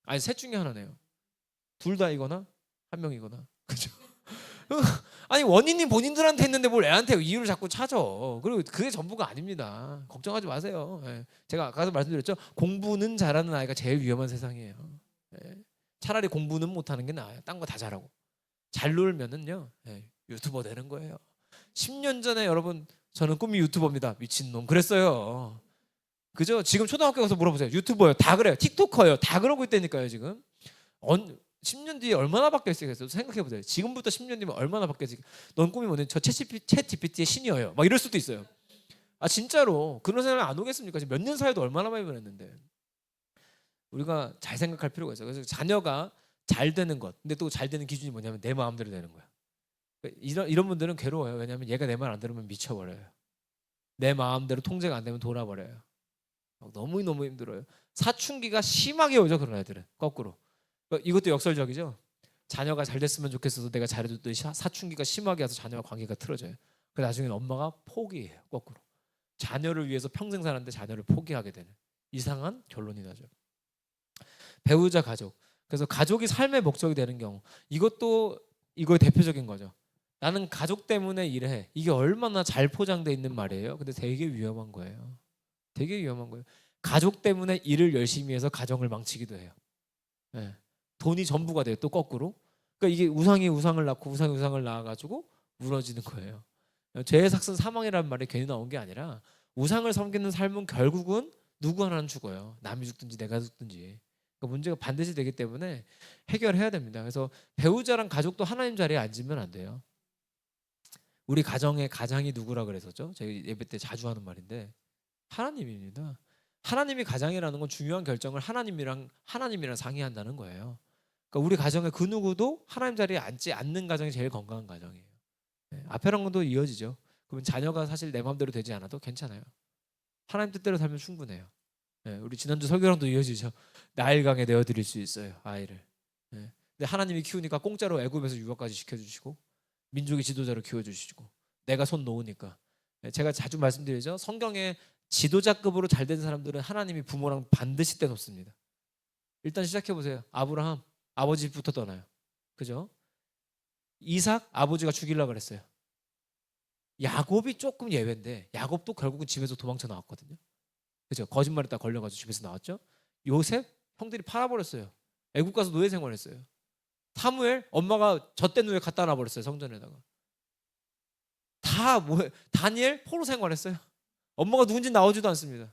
아니 셋 중에 하나네요. 둘 다이거나 한 명이거나. 그죠? 아니 원인이 본인들한테 있는데 뭘 애한테 이유를 자꾸 찾아. 그리고 그게 전부가 아닙니다. 걱정하지 마세요. 제가 아까도 말씀드렸죠. 공부는 잘하는 아이가 제일 위험한 세상이에요. 차라리 공부는 못하는 게 나아요. 딴 거 다 잘하고. 잘 놀면은요 유튜버 되는 거예요. 10년 전에 여러분 저는 꿈이 유튜버입니다. 미친놈 그랬어요. 그죠? 지금 초등학교 가서 물어보세요. 유튜버요. 다 그래요. 틱토커요. 다 그러고 있다니까요 지금. 10년 뒤에 얼마나 바뀌었겠어요? 생각해보세요. 지금부터 10년 뒤면 얼마나 바뀌었을까? 넌 꿈이 뭐냐? 저 챗 GPT의 신이어요. 막 이럴 수도 있어요. 진짜로 그런 생각 안 오겠습니까? 지금 몇 년 사이도 얼마나 많이 변했는데. 우리가 잘 생각할 필요가 있어요. 그래서 자녀가 잘 되는 것. 근데 또 잘 되는 기준이 뭐냐면 내 마음대로 되는 거야. 이런 분들은 괴로워요. 왜냐하면 얘가 내 말 안 들으면 미쳐버려요. 내 마음대로 통제가 안 되면 돌아버려요. 너무 힘들어요. 사춘기가 심하게 오죠. 그런 애들은 거꾸로. 이것도 역설적이죠. 자녀가 잘 됐으면 좋겠어도 내가 잘해줬더니 사춘기가 심하게 와서 자녀와 관계가 틀어져요. 그래서 나중에는 엄마가 포기해요. 거꾸로. 자녀를 위해서 평생 사는데 자녀를 포기하게 되는 이상한 결론이 나죠. 배우자 가족. 그래서 가족이 삶의 목적이 되는 경우 이것도 이거의 대표적인 거죠. 나는 가족 때문에 일해. 이게 얼마나 잘 포장되어 있는 말이에요. 근데 되게 위험한 거예요. 되게 위험한 거예요. 가족 때문에 일을 열심히 해서 가정을 망치기도 해요. 돈이 전부가 돼요. 또 거꾸로. 그러니까 이게 우상이 우상을 낳고 우상이 우상을 낳아가지고 무너지는 거예요. 죄의 삭은 사망이라는 말이 괜히 나온 게 아니라 우상을 섬기는 삶은 결국은 누구 하나는 죽어요. 남이 죽든지 내가 죽든지. 그러니까 문제가 반드시 되기 때문에 해결해야 됩니다. 그래서 배우자랑 가족도 하나님 자리에 앉으면 안 돼요. 우리 가정의 가장이 누구라 그랬었죠? 저희 예배 때 자주 하는 말인데 하나님입니다. 하나님이 가장이라는 건 중요한 결정을 하나님이랑 상의한다는 거예요. 그러니까 우리 가정의 그 누구도 하나님 자리에 앉지 않는 가정이 제일 건강한 가정이에요. 네, 앞에랑 것도 이어지죠. 그러면 자녀가 사실 내 마음대로 되지 않아도 괜찮아요. 하나님 뜻대로 살면 충분해요. 네, 우리 지난주 설교랑도 이어지죠. 나일강에 내어드릴 수 있어요, 아이를. 네, 근데 하나님이 키우니까 공짜로 애굽에서 유학까지 시켜주시고 민족의 지도자로 키워주시고 내가 손 놓으니까. 네, 제가 자주 말씀드리죠. 성경에 지도자급으로 잘 된 사람들은 하나님이 부모랑 반드시 떼놓습니다. 일단 시작해 보세요. 아브라함 아버지 집부터 떠나요. 그죠? 이삭 아버지가 죽이려고 그랬어요. 야곱이 조금 예외인데 야곱도 결국은 집에서 도망쳐 나왔거든요. 그죠? 거짓말했다 걸려가지고 집에서 나왔죠. 요셉 형들이 팔아버렸어요. 애국 가서 노예 생활했어요. 사무엘 엄마가 젖된 누에 갖다 놔버렸어요. 성전에다가. 다 다니엘 포로 생활했어요. 엄마가 누군지 나오지도 않습니다.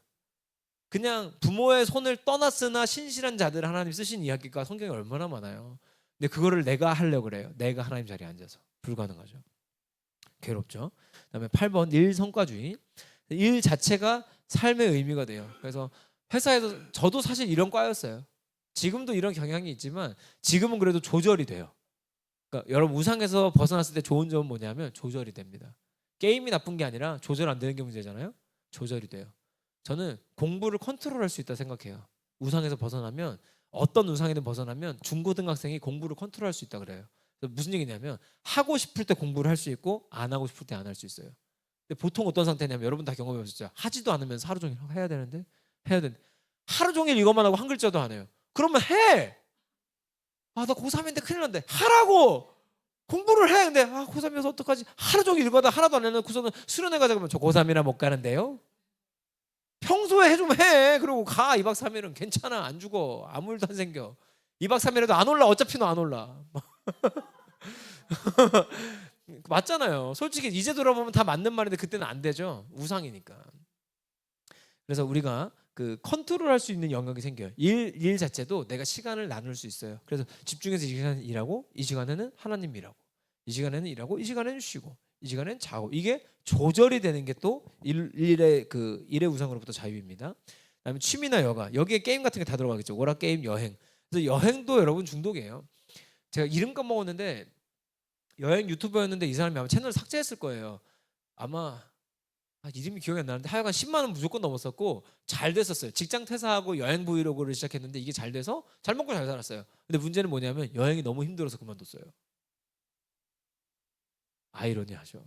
그냥 부모의 손을 떠났으나 신실한 자들 하나님 쓰신 이야기가 성경에 얼마나 많아요. 근데 그거를 내가 하려고 그래요. 내가 하나님 자리에 앉아서. 불가능하죠. 괴롭죠. 그다음에 8번 일 성과주의. 일 자체가 삶의 의미가 돼요. 그래서 회사에서 저도 사실 이런 과였어요. 지금도 이런 경향이 있지만 지금은 그래도 조절이 돼요. 그러니까 여러분 우상에서 벗어났을 때 좋은 점은 뭐냐면 조절이 됩니다. 게임이 나쁜 게 아니라 조절 안 되는 게 문제잖아요. 조절이 돼요. 저는 공부를 컨트롤할 수 있다 생각해요. 우상에서 벗어나면 어떤 우상이든 벗어나면 중고등학생이 공부를 컨트롤할 수 있다 그래요. 무슨 얘기냐면 하고 싶을 때 공부를 할 수 있고 안 하고 싶을 때 안 할 수 있어요. 근데 보통 어떤 상태냐면 여러분 다 경험해 보셨죠? 하지도 않으면 하루 종일 해야 되는데 하루 종일 이것만 하고 한 글자도 안 해요. 그러면 해. 아, 나 고3인데 큰일 났는데 하라고. 공부를 해. 근데 고3이어서 어떡하지? 하루 종일 읽어다 하나도 안 해놓고서는 수련회 가자 그러면 저 고3이라 못 가는데요. 평소에 해주면 해. 그리고 가. 2박 3일은 괜찮아. 안 죽어. 아무 일도 안 생겨. 2박 3일에도 안 올라. 어차피 너 안 올라. 맞잖아요. 솔직히 이제 돌아보면 다 맞는 말인데 그때는 안 되죠. 우상이니까. 그래서 우리가 그 컨트롤할 수 있는 영역이 생겨요. 일 자체도 내가 시간을 나눌 수 있어요. 그래서 집중해서 이 시간 일하고 이 시간에는 하나님 일하고 이 시간에는 일하고 이 시간에는 쉬고 이 시간에는 자고 이게 조절이 되는 게 또 일의 우상으로부터 자유입니다. 그다음에 취미나 여가 여기에 게임 같은 게 다 들어가겠죠. 오락 게임, 여행. 그래서 여행도 여러분 중독이에요. 제가 이름 까먹었는데 여행 유튜버였는데 이 사람이 아마 채널 삭제했을 거예요. 아마 이름이 기억이 안 나는데 하여간 10만 원 무조건 넘었었고 잘 됐었어요. 직장 퇴사하고 여행 브이로그를 시작했는데 이게 잘 돼서 잘 먹고 잘 살았어요. 근데 문제는 뭐냐면 여행이 너무 힘들어서 그만뒀어요. 아이러니하죠.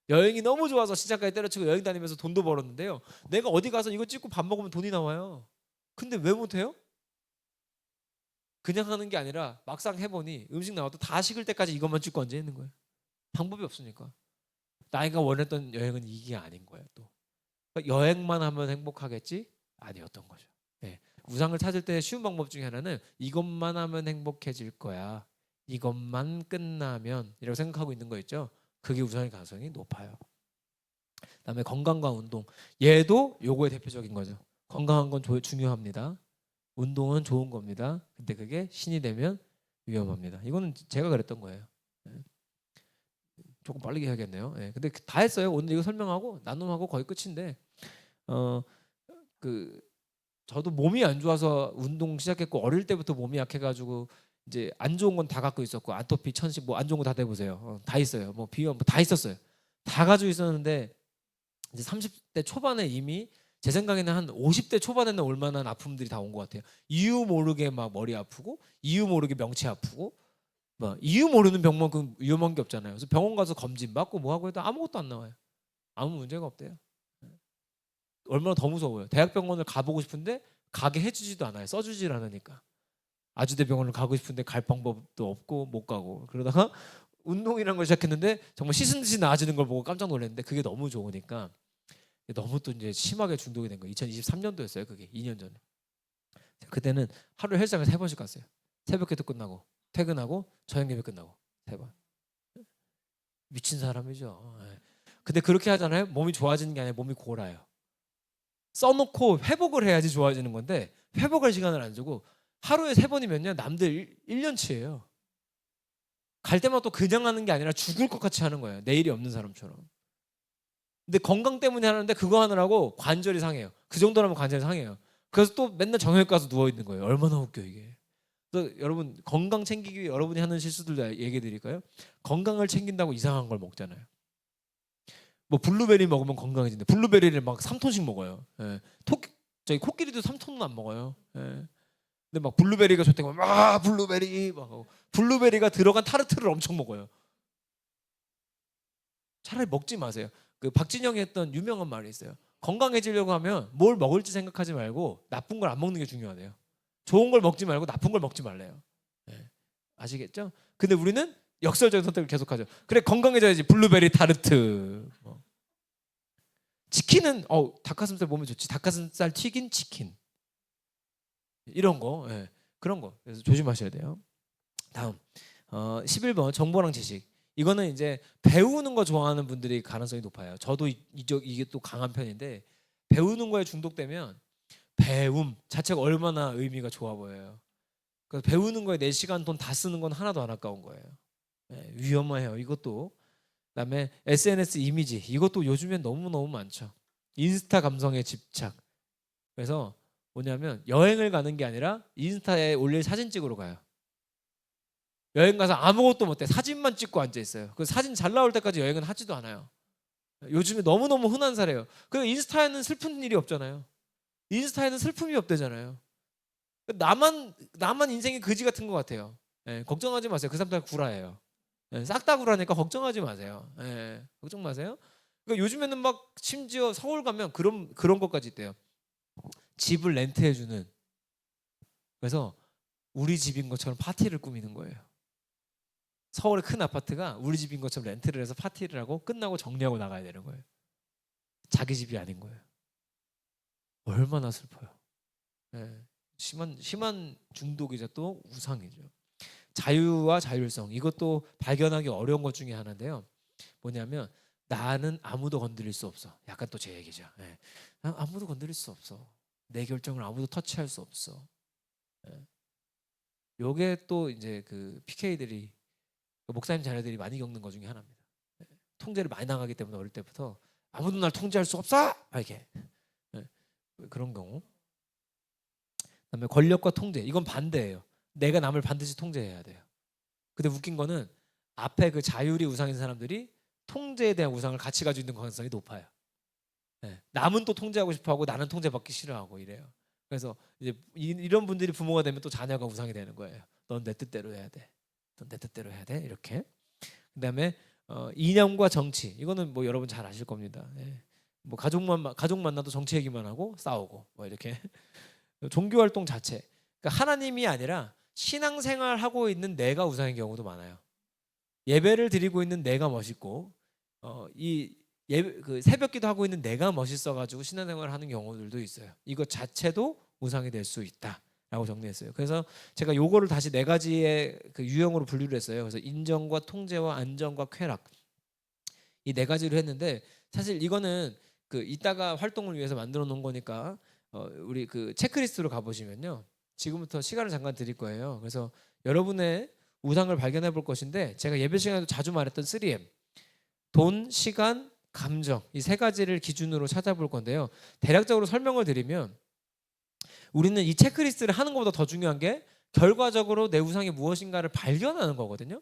여행이 너무 좋아서 시장까지 때려치고 여행 다니면서 돈도 벌었는데요. 내가 어디 가서 이거 찍고 밥 먹으면 돈이 나와요. 근데 왜 못해요? 그냥 하는 게 아니라 막상 해보니 음식 나와도 다 식을 때까지 이것만 찍고 앉아 있는 거예요. 방법이 없으니까. 나이가 원했던 여행은 이게 아닌 거예요. 또 그러니까 여행만 하면 행복하겠지? 아니었던 거죠. 네. 우상을 찾을 때 쉬운 방법 중에 하나는 이것만 하면 행복해질 거야. 이것만 끝나면 이라고 생각하고 있는 거 있죠. 그게 우상의 가능성이 높아요. 그다음에 건강과 운동. 얘도 요거의 대표적인 거죠. 건강한 건 중요합니다. 운동은 좋은 겁니다. 근데 그게 신이 되면 위험합니다. 이거는 제가 그랬던 거예요. 네. 조금 빠르게 해야겠네요. 네. 근데 다 했어요. 오늘 이거 설명하고 나눔하고 거의 끝인데 그 저도 몸이 안 좋아서 운동 시작했고 어릴 때부터 몸이 약해가지고 이제 안 좋은 건 다 갖고 있었고 아토피, 천식 뭐 안 좋은 거 다 대보세요. 다 있어요. 뭐 비염 뭐 다 있었어요. 다 가지고 있었는데 이제 30대 초반에 이미 제 생각에는 한 50대 초반에는 올 만한 아픔들이 다 온 것 같아요. 이유 모르게 막 머리 아프고 이유 모르게 명치 아프고 뭐 이유 모르는 병만큼 위험한 게 없잖아요. 그래서 병원 가서 검진 받고 뭐 하고 해도 아무것도 안 나와요. 아무 문제가 없대요. 얼마나 더 무서워요. 대학병원을 가보고 싶은데 가게 해주지도 않아요. 써주질 않으니까. 아주대병원을 가고 싶은데 갈 방법도 없고 못 가고 그러다가 운동이라는 걸 시작했는데 정말 씻은 듯이 나아지는 걸 보고 깜짝 놀랐는데 그게 너무 좋으니까 너무 또 이제 심하게 중독이 된 거예요. 2023년도였어요. 그게 2년 전에. 그때는 하루에 헬스장을 3번씩 갔어요. 새벽에도 끝나고 퇴근하고 저녁 예배 끝나고 3번. 미친 사람이죠. 근데 그렇게 하잖아요. 몸이 좋아지는 게 아니라 몸이 골아요. 써놓고 회복을 해야지 좋아지는 건데 회복할 시간을 안 주고 하루에 3번이면요 남들 1년치예요. 갈 때마다 또 그냥 하는 게 아니라 죽을 것 같이 하는 거예요. 내일이 없는 사람처럼. 근데 건강 때문에 하는데 그거 하느라고 관절이 상해요. 그 정도라면 관절이 상해요. 그래서 또 맨날 정형외과 가서 누워 있는 거예요. 얼마나 웃겨 이게. 그래서 여러분 건강 챙기기 위해 여러분이 하는 실수들 얘기해 드릴까요? 건강을 챙긴다고 이상한 걸 먹잖아요. 뭐 블루베리 먹으면 건강해진대. 블루베리를 막 3톤씩 먹어요. 예. 저희 코끼리도 3톤은 안 먹어요. 예. 근데 막 블루베리가 좋다고 막 블루베리 막 하고 블루베리가 들어간 타르트를 엄청 먹어요. 차라리 먹지 마세요. 그 박진영이 했던 유명한 말이 있어요. 건강해지려고 하면 뭘 먹을지 생각하지 말고 나쁜 걸 안 먹는 게 중요하대요. 좋은 걸 먹지 말고 나쁜 걸 먹지 말래요. 예. 아시겠죠? 근데 우리는 역설적인 선택을 계속하죠. 그래 건강해져야지. 블루베리 타르트. 치킨은 닭가슴살 몸에 좋지. 닭가슴살 튀긴 치킨. 이런 거. 예. 그런 거. 그래서 조심하셔야 돼요. 다음 11번 정보랑 지식. 이거는 이제 배우는 거 좋아하는 분들이 가능성이 높아요. 저도 이게 또 강한 편인데 배우는 거에 중독되면 배움 자체가 얼마나 의미가 좋아 보여요. 그래서 배우는 거에 내 시간 돈 다 쓰는 건 하나도 안 아까운 거예요. 네, 위험해요. 이것도. 그다음에 SNS 이미지 이것도 요즘엔 너무너무 많죠. 인스타 감성에 집착. 그래서 뭐냐면 여행을 가는 게 아니라 인스타에 올릴 사진 찍으러 가요. 여행 가서 아무것도 못해. 사진만 찍고 앉아 있어요. 그 사진 잘 나올 때까지 여행은 하지도 않아요. 요즘에 너무너무 흔한 사례예요. 그 인스타에는 슬픈 일이 없잖아요. 인스타에는 슬픔이 없대잖아요. 나만 인생이 거지 같은 것 같아요. 예, 걱정하지 마세요. 그 사람 다 구라예요. 예, 싹 다 구라니까 걱정하지 마세요. 예, 걱정 마세요. 그러니까 요즘에는 막 심지어 서울 가면 그런 것까지 있대요. 집을 렌트해주는. 그래서 우리 집인 것처럼 파티를 꾸미는 거예요. 서울의 큰 아파트가 우리 집인 것처럼 렌트를 해서 파티를 하고 끝나고 정리하고 나가야 되는 거예요. 자기 집이 아닌 거예요. 얼마나 슬퍼요. 네. 심한 중독이자 또 우상이죠. 자유와 자율성 이것도 발견하기 어려운 것 중에 하나인데요. 뭐냐면 나는 아무도 건드릴 수 없어. 약간 또 제 얘기죠. 네. 아무도 건드릴 수 없어. 내 결정을 아무도 터치할 수 없어. 네. 요게 또 이제 그 PK들이 목사님 자녀들이 많이 겪는 것 중에 하나입니다. 통제를 많이 나가기 때문에 어릴 때부터 아무도 날 통제할 수 없어! 이렇게 그런 경우. 그다음에 권력과 통제 이건 반대예요. 내가 남을 반드시 통제해야 돼요. 근데 웃긴 거는 앞에 그 자율이 우상인 사람들이 통제에 대한 우상을 같이 가지고 있는 가능성이 높아요. 남은 또 통제하고 싶어하고 나는 통제받기 싫어하고 이래요. 그래서 이제 이런 분들이 부모가 되면 또 자녀가 우상이 되는 거예요. 넌 내 뜻대로 해야 돼. 내 뜻대로 해야 돼 이렇게. 그다음에 이념과 정치 이거는 뭐 여러분 잘 아실 겁니다. 예. 뭐 가족 만나도 정치 얘기만 하고 싸우고 뭐 이렇게 종교 활동 자체 그러니까 하나님이 아니라 신앙생활 하고 있는 내가 우상인 경우도 많아요. 예배를 드리고 있는 내가 멋있고 그 새벽기도 하고 있는 내가 멋있어가지고 신앙생활을 하는 경우들도 있어요. 이것 자체도 우상이 될 수 있다. 라고 정리했어요. 그래서 제가 요거를 다시 4가지의 그 유형으로 분류를 했어요. 그래서 인정과 통제와 안정과 쾌락 이 4가지로 했는데 사실 이거는 그 이따가 활동을 위해서 만들어 놓은 거니까 우리 그 체크리스트로 가보시면요. 지금부터 시간을 잠깐 드릴 거예요. 그래서 여러분의 우상을 발견해 볼 것인데 제가 예배 시간에도 자주 말했던 3M 돈, 시간, 감정 이 3가지를 기준으로 찾아볼 건데요. 대략적으로 설명을 드리면 우리는 이 체크리스트를 하는 것보다 더 중요한 게 결과적으로 내 우상이 무엇인가를 발견하는 거거든요.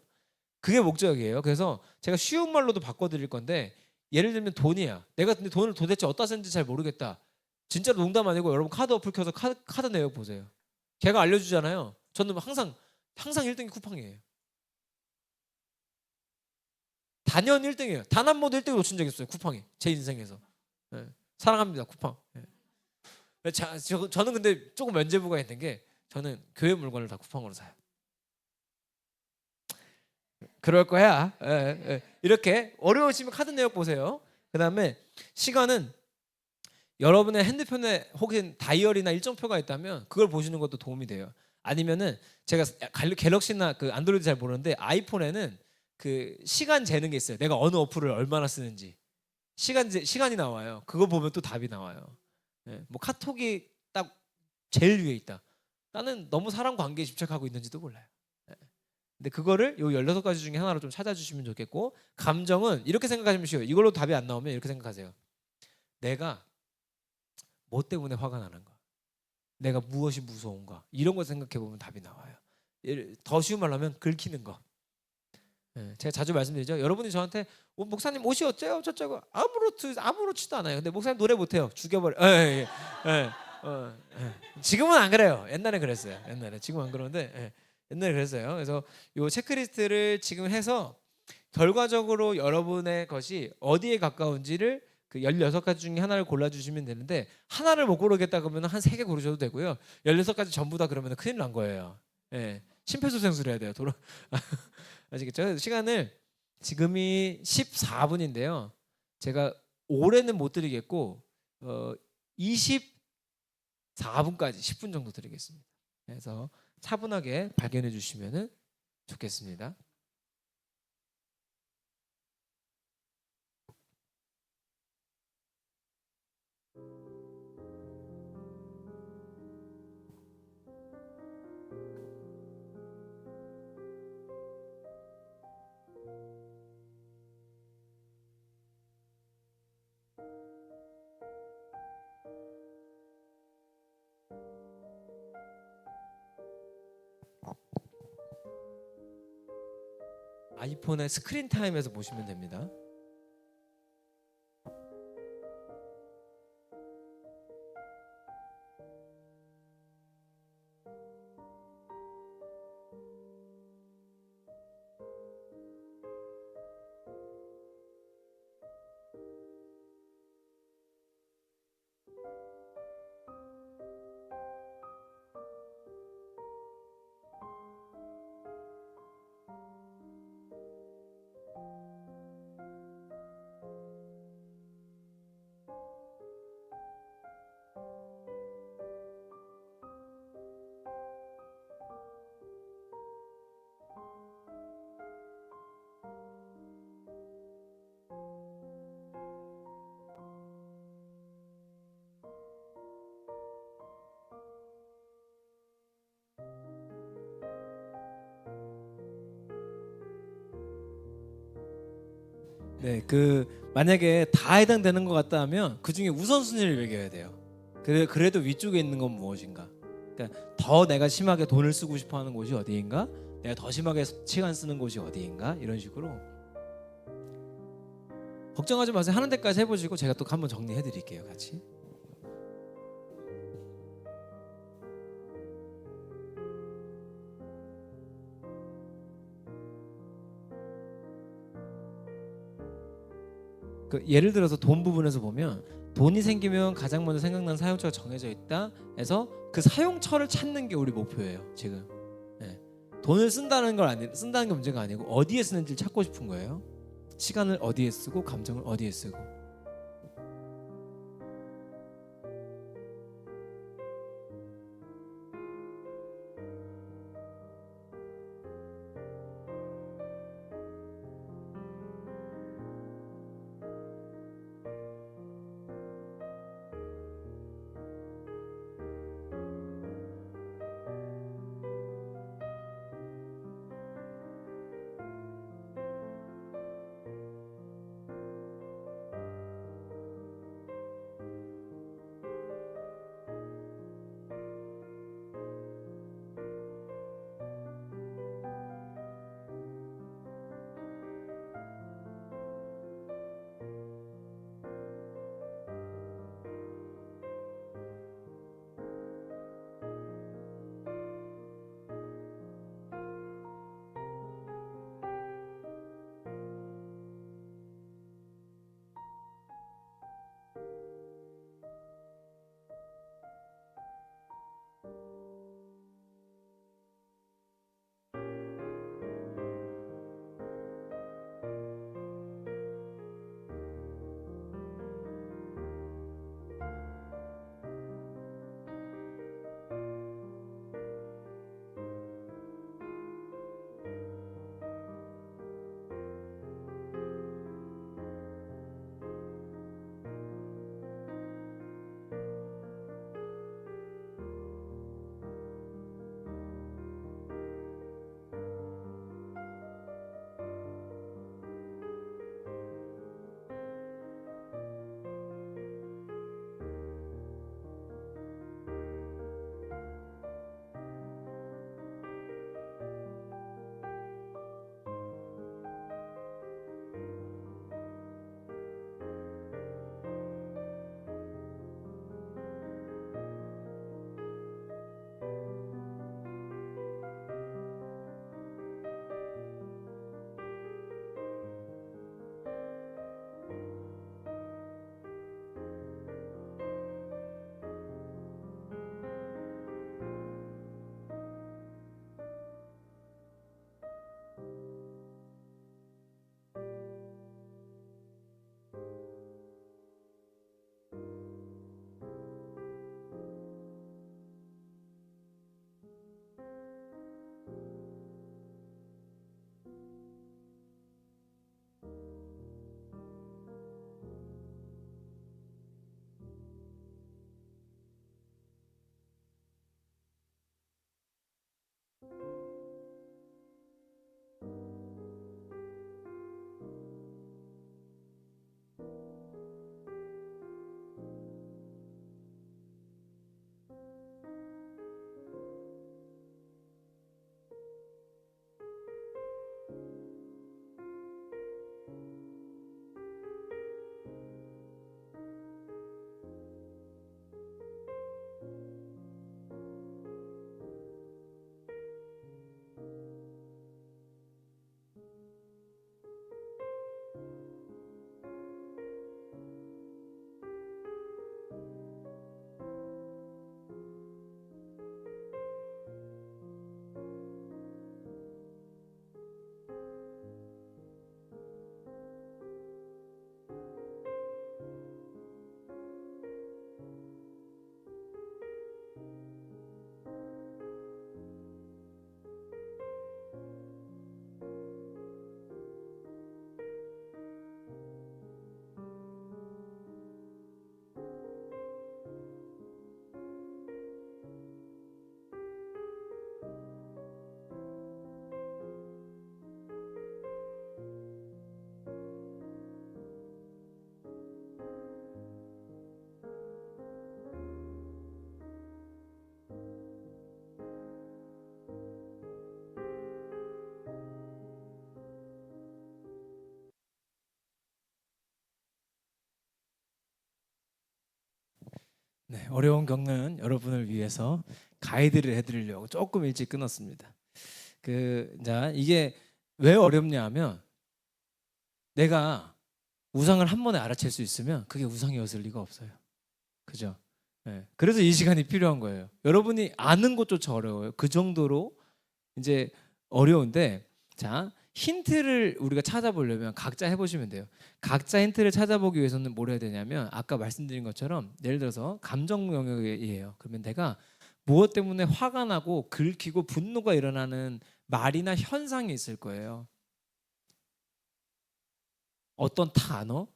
그게 목적이에요. 그래서 제가 쉬운 말로도 바꿔드릴 건데 예를 들면 돈이야. 내가 근데 돈을 도대체 어디다 쓰는지 잘 모르겠다. 진짜로 농담 아니고 여러분 카드 어플 켜서 카드 내역 보세요. 걔가 알려주잖아요. 저는 항상 1등이 쿠팡이에요. 단연 1등이에요. 단 한 번도 1등을 놓친 적 있어요. 쿠팡이. 제 인생에서. 네. 사랑합니다. 쿠팡. 네. 저는 근데 조금 면죄부가 있는 게 저는 교회 물건을 다 쿠팡으로 사요. 그럴 거야. 예, 예. 이렇게 어려우시면 카드 내역 보세요. 그 다음에 시간은 여러분의 핸드폰에 혹은 다이어리나 일정표가 있다면 그걸 보시는 것도 도움이 돼요. 아니면은 제가 갤럭시나 그 안드로이드 잘 모르는데 아이폰에는 그 시간 재는 게 있어요. 내가 어느 어플을 얼마나 쓰는지. 시간이 나와요. 그거 보면 또 답이 나와요. 예, 뭐 카톡이 딱 제일 위에 있다. 나는 너무 사람 관계에 집착하고 있는지도 몰라요. 예. 근데 그거를 요 16가지 중에 하나로 좀 찾아주시면 좋겠고, 감정은 이렇게 생각하시면 쉬워요. 이걸로 답이 안 나오면 이렇게 생각하세요. 내가 뭐 때문에 화가 나는가? 내가 무엇이 무서운가? 이런 거 생각해 보면 답이 나와요. 더 쉬운 말로 하면 긁히는 거. 예, 제가 자주 말씀드리죠. 여러분이 저한테 목사님 옷이 어째요? 저쩌고 아무렇지도 않아요. 근데 목사님 노래 못해요. 죽여버려. 지금은 안 그래요. 옛날에 그랬어요. 옛날에 지금 안 그러는데 옛날에 그랬어요. 그래서 요 체크리스트를 지금 해서 결과적으로 여러분의 것이 어디에 가까운지를 그 16가지 중에 하나를 골라주시면 되는데, 하나를 못 고르겠다 그러면 한 3개 고르셔도 되고요. 16가지 전부 다 그러면 큰일 난 거예요. 예, 심폐소생술 해야 돼요. 아시겠죠? 시간을 지금이 14분인데요. 제가 올해는 못 드리겠고 24분까지 10분 정도 드리겠습니다. 그래서 차분하게 발견해 주시면 좋겠습니다. 아이폰의 스크린 타임에서 보시면 됩니다. 네, 만약에 다 해당되는 것 같다 하면 그 중에 우선순위를 매겨야 돼요. 그래도 위쪽에 있는 건 무엇인가? 그러니까 더 내가 심하게 돈을 쓰고 싶어하는 곳이 어디인가? 내가 더 심하게 시간 쓰는 곳이 어디인가? 이런 식으로. 걱정하지 마세요. 하는 데까지 해보시고 제가 또 한번 정리해드릴게요, 같이. 예를 들어서 돈 부분에서 보면, 돈이 생기면 가장 먼저 생각나는 사용처가 정해져 있다 해서 그 사용처를 찾는 게 우리 목표예요, 지금. 네. 돈을 쓴다는 게 문제가 아니고 어디에 쓰는지를 찾고 싶은 거예요. 시간을 어디에 쓰고 감정을 어디에 쓰고. 네, 어려움 겪는 여러분을 위해서 가이드를 해드리려고 조금 일찍 끊었습니다. 이게 왜 어렵냐 하면 내가 우상을 한 번에 알아챌 수 있으면 그게 우상이었을 리가 없어요. 그죠? 네, 그래서 이 시간이 필요한 거예요. 여러분이 아는 것조차 어려워요. 그 정도로 이제 어려운데, 자, 힌트를 우리가 찾아보려면 각자 해보시면 돼요. 각자 힌트를 찾아보기 위해서는 뭘 해야 되냐면 아까 말씀드린 것처럼 예를 들어서 감정 영역이에요. 그러면 내가 무엇 때문에 화가 나고 긁히고 분노가 일어나는 말이나 현상이 있을 거예요. 어떤 단어,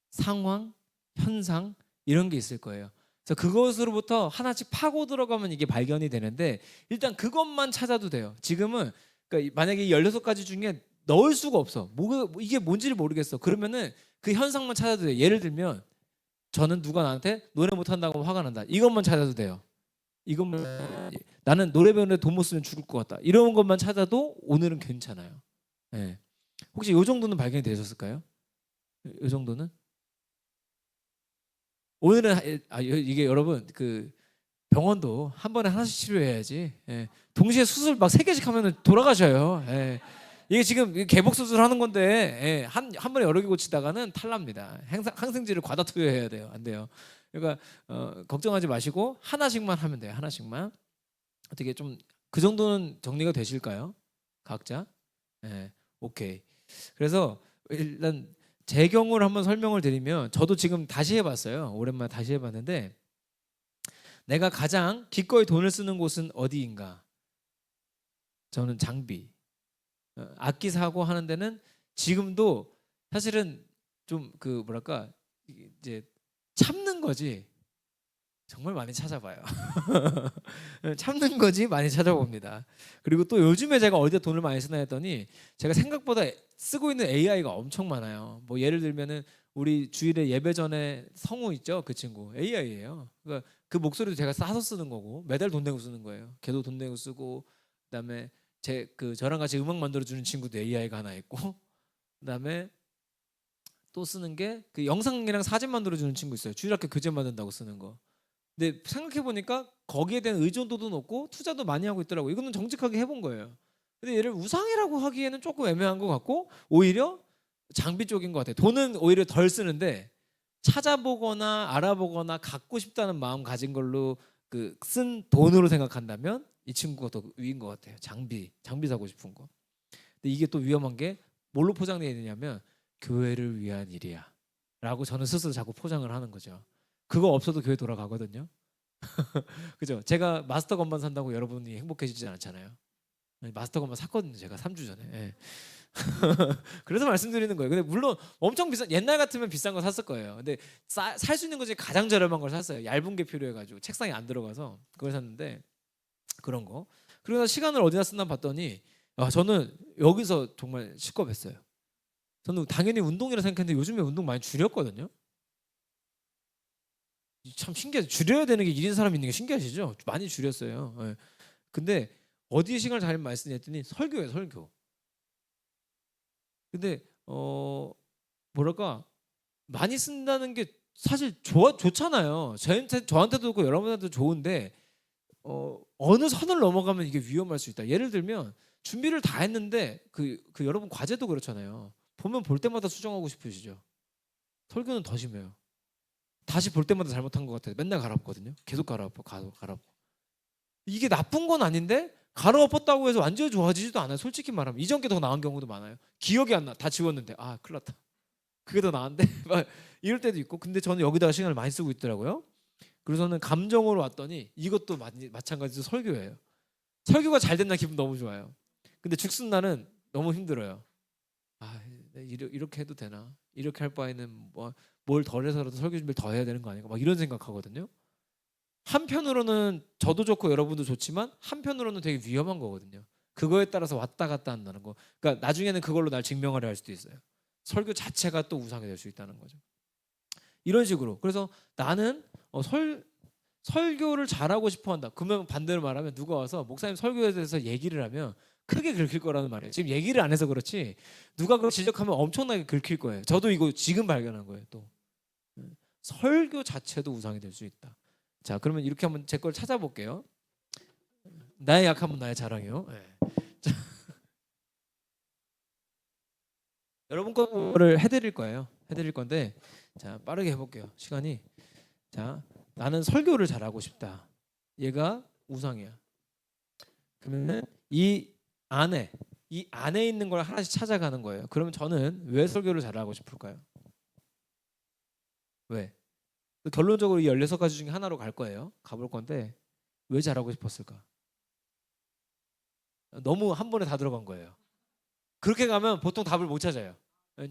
상황, 현상 이런 게 있을 거예요. 그래서 그것으로부터 하나씩 파고 들어가면 이게 발견이 되는데 일단 그것만 찾아도 돼요. 지금은 그러니까 만약에 16가지 중에 넣을 수가 없어. 이게 뭔지를 모르겠어. 그러면은 그 현상만 찾아도 돼요. 예를 들면 저는 누가 나한테 노래 못한다고 화가 난다. 이것만 찾아도 돼요. 이것만, 나는 노래 배우는데 돈 못 쓰면 죽을 것 같다. 이런 것만 찾아도 오늘은 괜찮아요. 네. 혹시 이 정도는 발견이 되셨을까요? 이 정도는? 오늘은 이게 여러분 그 병원도 한 번에 하나씩 치료해야지. 예. 동시에 수술 막 3개씩 하면은 돌아가셔요. 예. 이게 지금 개복 수술 하는 건데 예. 한 번에 여러 개 고치다가는 탈납니다. 항생제를 과다 투여해야 돼요. 안 돼요. 그러니까 걱정하지 마시고 하나씩만 하면 돼요. 하나씩만. 어떻게 좀 그 정도는 정리가 되실까요? 각자? 예. 오케이. 그래서 일단 제 경우를 한번 설명을 드리면 저도 지금 다시 해봤어요. 오랜만에 다시 해봤는데 내가 가장 기꺼이 돈을 쓰는 곳은 어디인가? 저는 장비. 악기 사고 하는 데는 지금도 사실은 좀 그 뭐랄까 이제 참는 거지 정말 많이 찾아봐요. 참는 거지 많이 찾아봅니다. 그리고 또 요즘에 제가 어디다 돈을 많이 쓰나 했더니 제가 생각보다 쓰고 있는 AI가 엄청 많아요. 뭐 예를 들면은 우리 주일에 예배 전에 성우 있죠? 그 친구 AI예요. 그러니까 그 목소리도 제가 싸서 쓰는 거고 매달 돈 내고 쓰는 거예요. 걔도 돈 내고 쓰고 그다음에 저랑 같이 음악 만들어 주는 친구도 AI가 하나 있고 그다음에 또 쓰는 게 그 영상이랑 사진 만들어 주는 친구 있어요. 주일학교 교재 만든다고 쓰는 거. 근데 생각해 보니까 거기에 대한 의존도도 높고 투자도 많이 하고 있더라고. 이거는 정직하게 해본 거예요. 근데 얘를 우상이라고 하기에는 조금 애매한 것 같고 오히려 장비 쪽인 것 같아요. 돈은 오히려 덜 쓰는데 찾아보거나 알아보거나 갖고 싶다는 마음 가진 걸로 그 쓴 돈으로 생각한다면 이 친구가 더 위인 것 같아요. 장비 사고 싶은 거. 근데 이게 또 위험한 게 뭘로 포장되어 있느냐면 교회를 위한 일이야 라고 저는 스스로 자꾸 포장을 하는 거죠. 그거 없어도 교회 돌아가거든요. 그죠? 제가 마스터 건반 산다고 여러분이 행복해지지 않잖아요. 마스터 건반 샀거든요. 제가 3주 전에. 예. 그래서 말씀드리는 거예요. 근데 물론 엄청 비싼 옛날 같으면 비싼 거 샀을 거예요. 근데 살 수 있는 것 중에 가장 저렴한 걸 샀어요. 얇은 게 필요해가지고 책상에 안 들어가서 그걸 샀는데 그런 거. 그리고 나 시간을 어디다 쓰나 봤더니 저는 여기서 정말 식겁했어요. 저는 당연히 운동이라 생각했는데 요즘에 운동 많이 줄였거든요. 참 신기하죠. 줄여야 되는 게 1인 사람 있는 게 신기하시죠? 많이 줄였어요. 예. 근데 어디에 시간을 잘 많이 쓰냐 했더니 설교예요, 설교. 근데 뭐랄까 많이 쓴다는 게 사실 좋잖아요. 저한테도 그렇고 여러분한테도 좋은데 어느 선을 넘어가면 이게 위험할 수 있다. 예를 들면 준비를 다 했는데 그 여러분 과제도 그렇잖아요. 보면 볼 때마다 수정하고 싶으시죠. 설교는 더 심해요. 다시 볼 때마다 잘못한 것 같아요. 맨날 갈아엎거든요. 계속 갈아엎고. 이게 나쁜 건 아닌데 갈아엎었다고 해서 완전히 좋아지지도 않아요. 솔직히 말하면 이전 게 더 나은 경우도 많아요. 기억이 안 나. 다 지웠는데 큰일 났다. 그게 더 나은데 막 이럴 때도 있고. 근데 저는 여기다가 시간을 많이 쓰고 있더라고요. 그래서는 감정으로 왔더니 이것도 마찬가지로 설교예요. 설교가 잘 된다 기분 너무 좋아요. 근데 죽순 날은 너무 힘들어요. 이렇게 해도 되나? 이렇게 할 바에는 뭘 덜해서라도 설교 준비를 더 해야 되는 거 아닌가? 막 이런 생각하거든요. 한편으로는 저도 좋고 여러분도 좋지만 한편으로는 되게 위험한 거거든요. 그거에 따라서 왔다 갔다 한다는 거. 그러니까 나중에는 그걸로 날 증명하려 할 수도 있어요. 설교 자체가 또 우상이 될 수 있다는 거죠. 이런 식으로. 그래서 나는 설교를 잘하고 싶어 한다. 그러면 반대로 말하면 누가 와서 목사님 설교에 대해서 얘기를 하면 크게 긁힐 거라는 말이에요. 지금 얘기를 안 해서 그렇지 누가 그걸 지적하면 엄청나게 긁힐 거예요. 저도 이거 지금 발견한 거예요. 또 설교 자체도 우상이 될 수 있다. 자, 그러면 이렇게 한번 제 걸 찾아볼게요. 나의 약함은 나의 자랑이요. 네. 자, 여러분 거를 해드릴 거예요. 해드릴 건데, 자, 빠르게 해볼게요. 시간이. 자, 나는 설교를 잘하고 싶다. 얘가 우상이야. 그러면은 안에 이 안에 있는 걸 하나씩 찾아가는 거예요. 그러면 저는 왜 설교를 잘하고 싶을까요? 왜? 결론적으로 이 16가지 중에 하나로 갈 거예요. 가볼 건데 왜 잘하고 싶었을까? 너무 한 번에 다 들어간 거예요. 그렇게 가면 보통 답을 못 찾아요.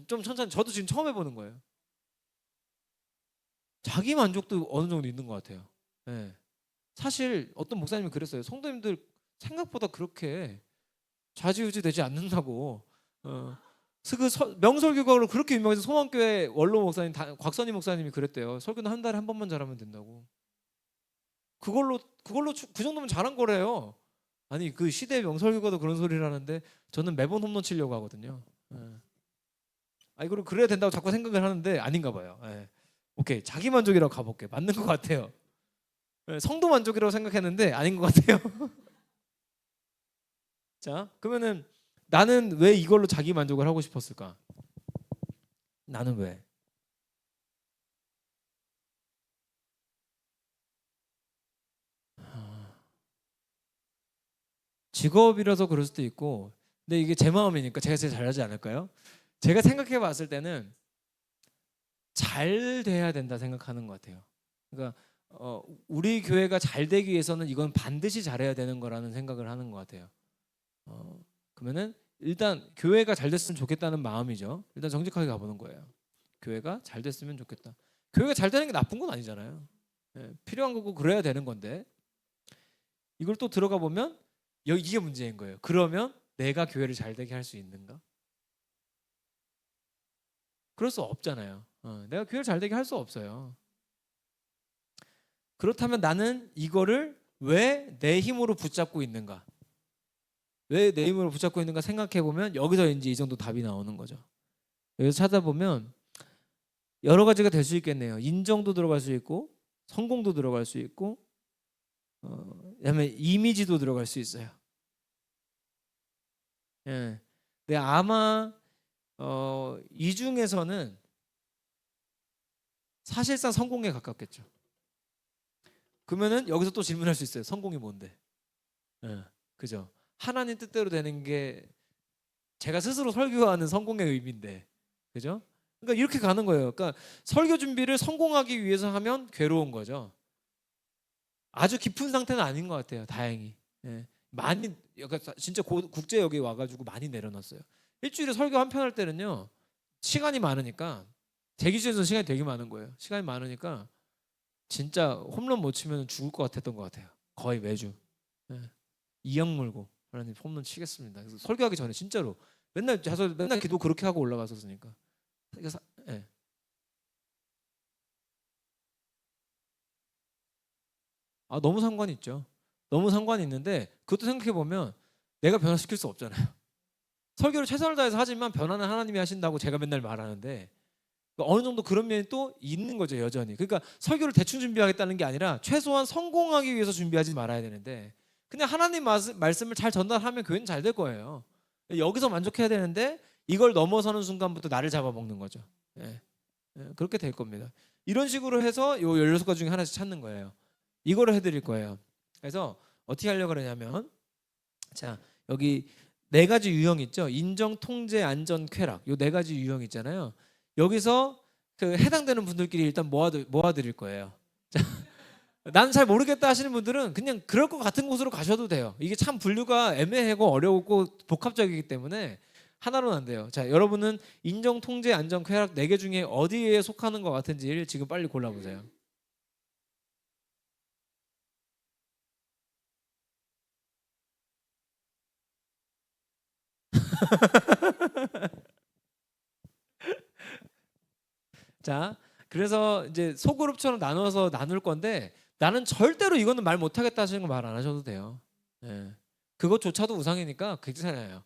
좀 천천히, 저도 지금 처음 해보는 거예요. 자기 만족도 어느 정도 있는 것 같아요. 예. 사실 어떤 목사님이 그랬어요. 성도님들 생각보다 그렇게 좌지우지 되지 않는다고. 그 명설교가로 그렇게 유명해서 소망교회 원로 목사님 곽선희 목사님이 그랬대요. 설교는 한 달에 한 번만 잘하면 된다고. 그걸로 그 정도면 잘한 거래요. 아니 그 시대 명설교가도 그런 소리를 하는데 저는 매번 홈런 치려고 하거든요. 예. 아 이걸 그래야 된다고 자꾸 생각을 하는데 아닌가 봐요. 예. 오케이, 자기 만족이라고 가볼게. 맞는 것 같아요. 예, 성도 만족이라고 생각했는데 아닌 것 같아요. 자, 그러면은 나는 왜 이걸로 자기 만족을 하고 싶었을까? 나는 왜? 직업이라서 그럴 수도 있고, 근데 이게 제 마음이니까 제가 제일 잘하지 않을까요? 제가 생각해 봤을 때는 잘 돼야 된다 생각하는 것 같아요. 그러니까 우리 교회가 잘 되기 위해서는 이건 반드시 잘해야 되는 거라는 생각을 하는 것 같아요. 그러면은 일단 교회가 잘 됐으면 좋겠다는 마음이죠. 일단 정직하게 가보는 거예요. 교회가 잘 됐으면 좋겠다. 교회가 잘 되는 게 나쁜 건 아니잖아요. 예, 필요한 거고 그래야 되는 건데 이걸 또 들어가 보면 이게 문제인 거예요. 그러면 내가 교회를 잘 되게 할 수 있는가? 그럴 수 없잖아요. 내가 교회를 잘 되게 할 수 없어요. 그렇다면 나는 이거를 왜 내 힘으로 붙잡고 있는가? 왜 내 힘으로 붙잡고 있는가 생각해 보면 여기서 이제 이 정도 답이 나오는 거죠. 여기서 찾아보면 여러 가지가 될 수 있겠네요. 인정도 들어갈 수 있고 성공도 들어갈 수 있고 그다음에 이미지도 들어갈 수 있어요. 예. 근데 아마 이 중에서는 사실상 성공에 가깝겠죠. 그러면은 여기서 또 질문할 수 있어요. 성공이 뭔데? 예. 그죠? 하나님 뜻대로 되는 게 제가 스스로 설교하는 성공의 의미인데. 그죠? 그러니까 이렇게 가는 거예요. 그러니까 설교 준비를 성공하기 위해서 하면 괴로운 거죠. 아주 깊은 상태는 아닌 것 같아요. 다행히. 예. 많이 그러니까 진짜 국제 여기 와가지고 많이 내려놨어요. 일주일에 설교 한 편 할 때는요. 시간이 많으니까 제 기준에서 시간이 되게 많은 거예요. 시간이 많으니까 진짜 홈런 못 치면 죽을 것 같았던 것 같아요. 거의 매주. 예. 이악 물고 하나님 홈런 치겠습니다. 그래서 설교하기 전에 진짜로 맨날 자서 맨날 기도 그렇게 하고 올라갔었으니까. 예. 아 너무 상관이 있죠. 너무 상관이 있는데 그것도 생각해 보면 내가 변화시킬 수 없잖아요. 설교를 최선을 다해서 하지만 변화는 하나님이 하신다고 제가 맨날 말하는데 어느 정도 그런 면이 또 있는 거죠 여전히. 그러니까 설교를 대충 준비하겠다는 게 아니라 최소한 성공하기 위해서 준비하지 말아야 되는데 그냥 하나님 말씀을 잘 전달하면 교회는 잘 될 거예요. 여기서 만족해야 되는데 이걸 넘어서는 순간부터 나를 잡아먹는 거죠. 예. 예, 그렇게 될 겁니다. 이런 식으로 해서 요 16가지 중에 하나씩 찾는 거예요. 이거를 해드릴 거예요. 그래서 어떻게 하려고 그러냐면 자 여기 4가지 유형 있죠. 인정, 통제, 안전, 쾌락. 요 4가지 유형 있잖아요. 여기서 그 해당되는 분들끼리 일단 모아드릴 거예요. 자, 나는 잘 모르겠다 하시는 분들은 그냥 그럴 것 같은 곳으로 가셔도 돼요. 이게 참 분류가 애매하고 어렵고 복합적이기 때문에 하나로는 안 돼요. 자, 여러분은 인정, 통제, 안전, 쾌락 4개 중에 어디에 속하는 것 같은지를 지금 빨리 골라보세요. 자, 그래서 이제 소그룹처럼 나눠서 나눌 건데 나는 절대로 이거는 말 못하겠다 하시는 거 말 안 하셔도 돼요. 예. 그것조차도 우상이니까 괜찮아요.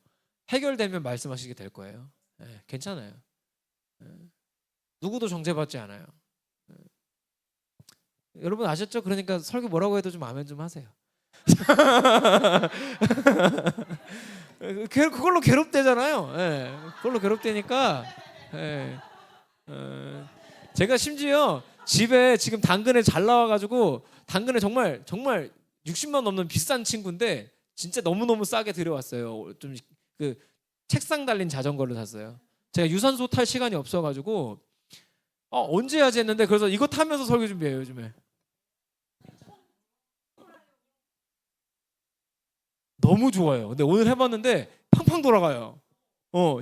해결되면 말씀하시게 될 거예요. 예, 괜찮아요. 예. 누구도 정죄받지 않아요. 예. 여러분 아셨죠? 그러니까 설교 뭐라고 해도 좀 아멘 좀 하세요. 그걸로 괴롭대잖아요. 예, 그걸로 괴롭대니까. 예, 제가 심지어 집에 지금 당근에 잘 나와가지고 당근에 정말 정말 60만 넘는 비싼 친구인데 진짜 너무너무 싸게 들여왔어요. 좀 그 책상 달린 자전거를 샀어요. 제가 유산소 탈 시간이 없어가지고 언제 해야지 했는데 그래서 이거 타면서 설교 준비해요 요즘에. 너무 좋아요. 근데 오늘 해봤는데 팡팡 돌아가요.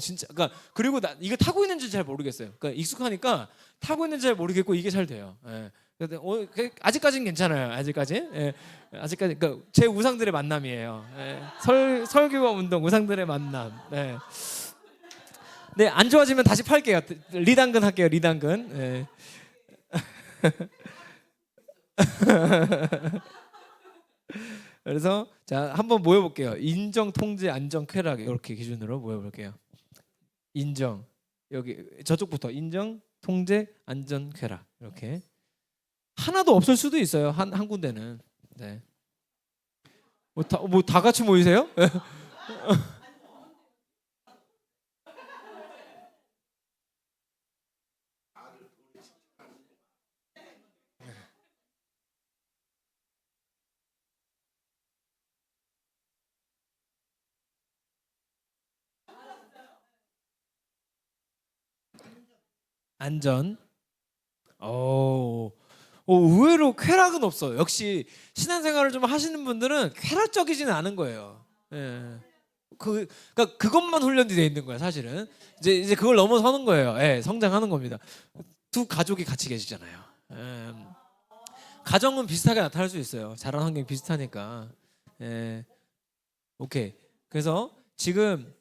진짜. 그러니까 그리고 이거 타고 있는지 잘 모르겠어요. 그러니까 익숙하니까 타고 있는지 잘 모르겠고 이게 잘 돼요. 예. 근데 아직까지는 괜찮아요. 아직까지. 예. 아직까지 그러니까 제 우상들의 만남이에요. 예. 설교와 운동 우상들의 만남. 네. 네, 안 좋아지면 다시 팔게요. 리당근 할게요. 리당근. 예. 그래서 자 한번 모여볼게요. 인정, 통제, 안정, 쾌락 이렇게 기준으로 모여볼게요. 인정 여기 저쪽부터 인정, 통제, 안전, 쾌락 이렇게 하나도 없을 수도 있어요. 한 군데는. 네. 뭐 다 같이 모이세요? 안전. 어, 의외로 쾌락은 없어요. 역시 신앙생활을 좀 하시는 분들은 쾌락적이지는 않은 거예요. 예. 그러니까 그것만 훈련이 돼 있는 거야 사실은. 이제 그걸 넘어서는 거예요. 예, 성장하는 겁니다. 두 가족이 같이 계시잖아요. 예, 가정은 비슷하게 나타날 수 있어요. 자란 환경이 비슷하니까. 예, 오케이. 그래서 지금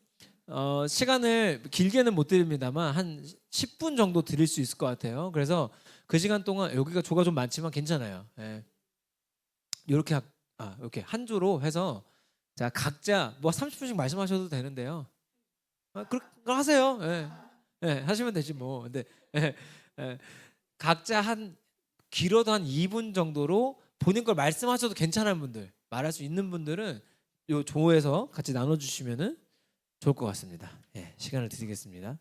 시간을 길게는 못 드립니다만 한 10분 정도 드릴 수 있을 것 같아요. 그래서 그 시간 동안 여기가 조가 좀 많지만 괜찮아요. 예. 이렇게 이렇게 한 조로 해서 자 각자 뭐 30분씩 말씀하셔도 되는데요. 그렇게 하세요. 예. 예, 하시면 되지 뭐. 근데 예, 예. 각자 한 길어도 한 2분 정도로 본인 걸 말씀하셔도 괜찮은 분들, 말할 수 있는 분들은 요 조에서 같이 나눠주시면은 좋을 것 같습니다. 예, 시간을 드리겠습니다.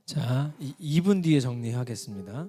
자, 2분 뒤에 정리하겠습니다.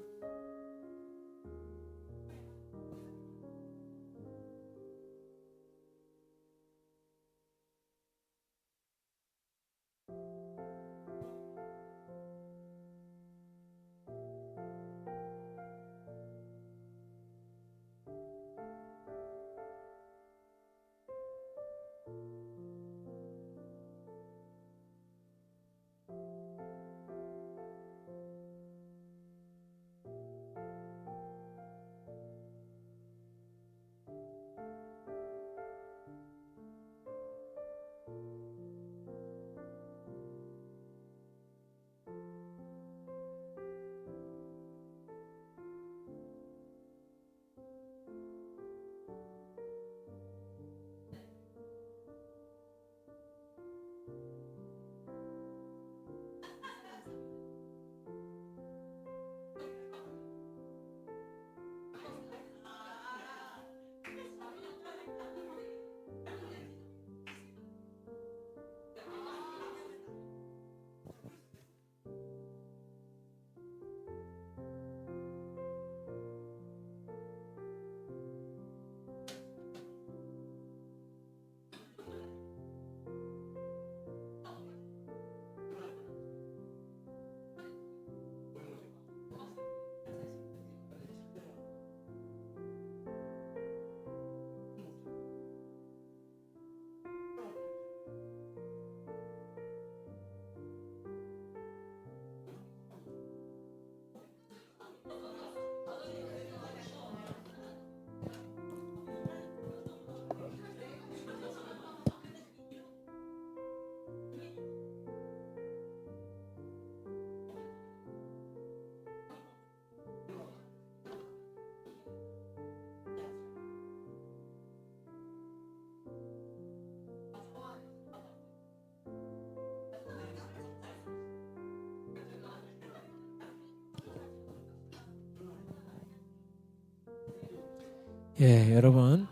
예, 여러분,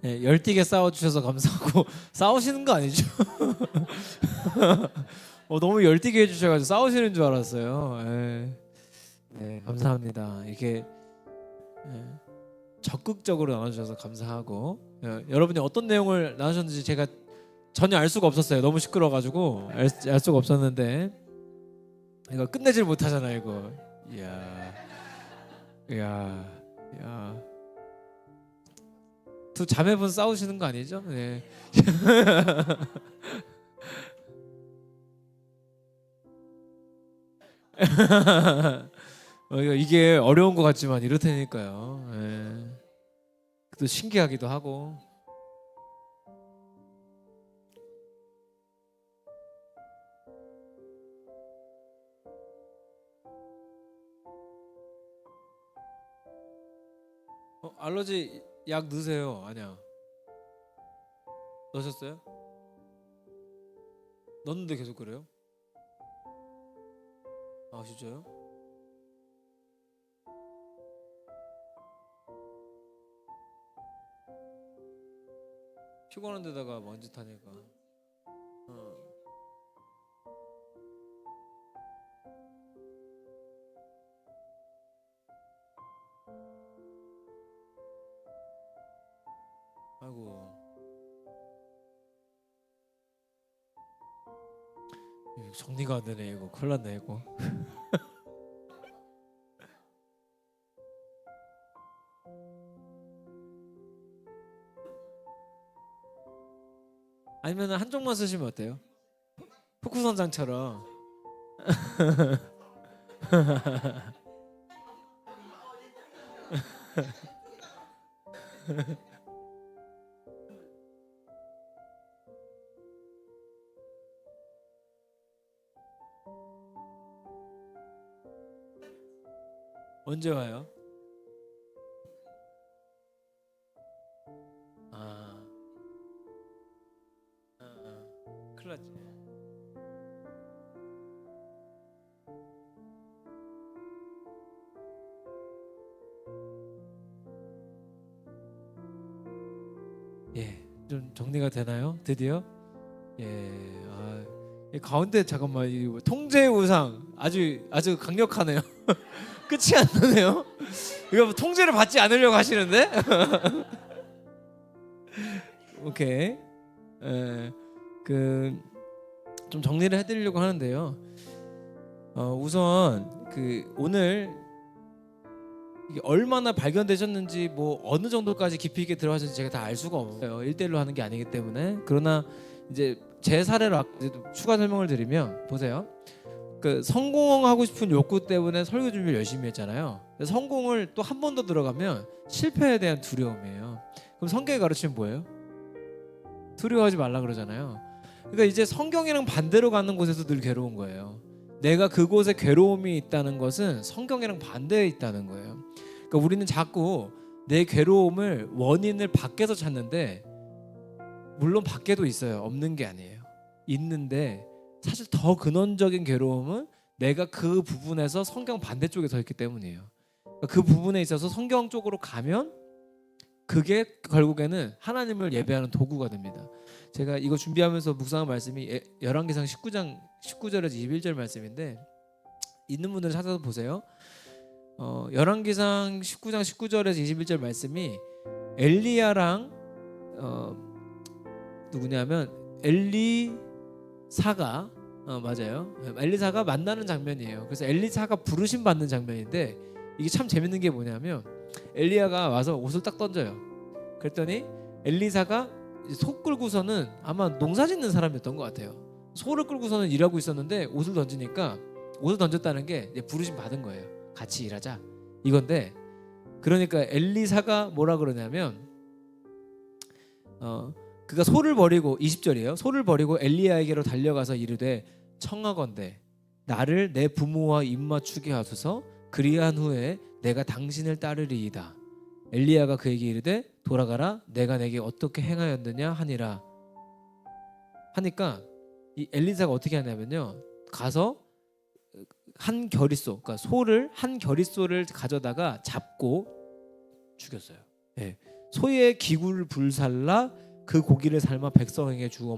예, 열띠게 싸워주셔서 감사하고 싸우시는 거 아니죠? 너무 열띠게 해주셔가지고 싸우시는 줄 알았어요. 예, 네, 감사합니다. 이게 예, 적극적으로 나눠주셔서 감사하고 여러분이 어떤 내용을 나누셨는지 제가 전혀 알 수가 없었어요. 너무 시끄러워가지고 알 수가 없었는데 이거 끝내질 못하잖아요. 이거 이야, 이야, 이야. 두 자매분 싸우시는 거 아니죠? 네. 이게 어려운 것 같지만 이렇다니까요. 예. 또 신기하기도 하고. 알러지 약 넣으세요. 아니야. 넣으셨어요? 넣는데 계속 그래요? 아 진짜요? 피곤한 데다가 먼지 타니까. 어. 아이고. 이거 정리가 안 되네 이거. 큰일 났네 이거. 아니면 한쪽만 쓰시면 어때요? 후쿠선장처럼. 언제 와요? 아, 큰일 났지. 예, 좀 정리가 되나요? 드디어? 예, 이 가운데 잠깐만 이 통제의 우상 아주 강력하네요. 끝이 안 나네요. 이거 뭐 통제를 받지 않으려고 하시는데? 오케이. 예, 그좀 정리를 해드리려고 하는데요. 우선 오늘 이게 얼마나 발견되셨는지 뭐 어느 정도까지 깊이 있게 들어가셨는지 제가 다 알 수가 없어요. 1대1로 하는 게 아니기 때문에. 그러나 이제 제 사례로 추가 설명을 드리면 보세요. 성공하고 싶은 욕구 때문에 설교 준비를 열심히 했잖아요. 성공을 또 한 번 더 들어가면 실패에 대한 두려움이에요. 그럼 성경이 가르치면 뭐예요? 두려워하지 말라 그러잖아요. 그러니까 이제 성경이랑 반대로 가는 곳에서 늘 괴로운 거예요. 내가 그곳에 괴로움이 있다는 것은 성경이랑 반대에 있다는 거예요. 그러니까 우리는 자꾸 내 괴로움을 원인을 밖에서 찾는데, 물론 밖에도 있어요. 없는 게 아니에요. 있는데 사실 더 근원적인 괴로움은 내가 그 부분에서 성경 반대쪽에 서 있기 때문이에요. 그러니까 그 부분에 있어서 성경 쪽으로 가면 그게 결국에는 하나님을 예배하는 도구가 됩니다. 제가 이거 준비하면서 묵상한 말씀이 열왕기상 19장 19절에서 21절 말씀인데, 있는 분들은 찾아서 보세요. 열왕기상 19장 19절에서 21절 말씀이 엘리야랑 누구냐면 엘리사가 맞아요. 엘리사가 만나는 장면이에요. 그래서 엘리사가 부르심 받는 장면인데, 이게 참 재밌는 게 뭐냐면 엘리야가 와서 옷을 딱 던져요. 그랬더니 엘리사가 소 끌고서는 아마 농사 짓는 사람이었던 것 같아요. 소를 끌고서는 일하고 있었는데 옷을 던지니까, 옷을 던졌다는 게 이제 부르심 받은 거예요. 같이 일하자 이건데, 그러니까 엘리사가 뭐라 그러냐면 그가 소를 버리고 20절이에요. 소를 버리고 엘리야에게로 달려가서 이르되 청하건대 나를 내 부모와 입맞추게 하소서. 그리한 후에 내가 당신을 따르리이다. 엘리야가 그에게 이르되 돌아가라. 내가 내게 어떻게 행하였느냐 하니라. 하니까 이 엘리사가 어떻게 하냐면요, 가서 한 겨릿소, 그러니까 소를 한 겨릿소를 가져다가 잡고 죽였어요. 네. 소의 기구를 불살라 그 고기를 삶아 백성에게 주어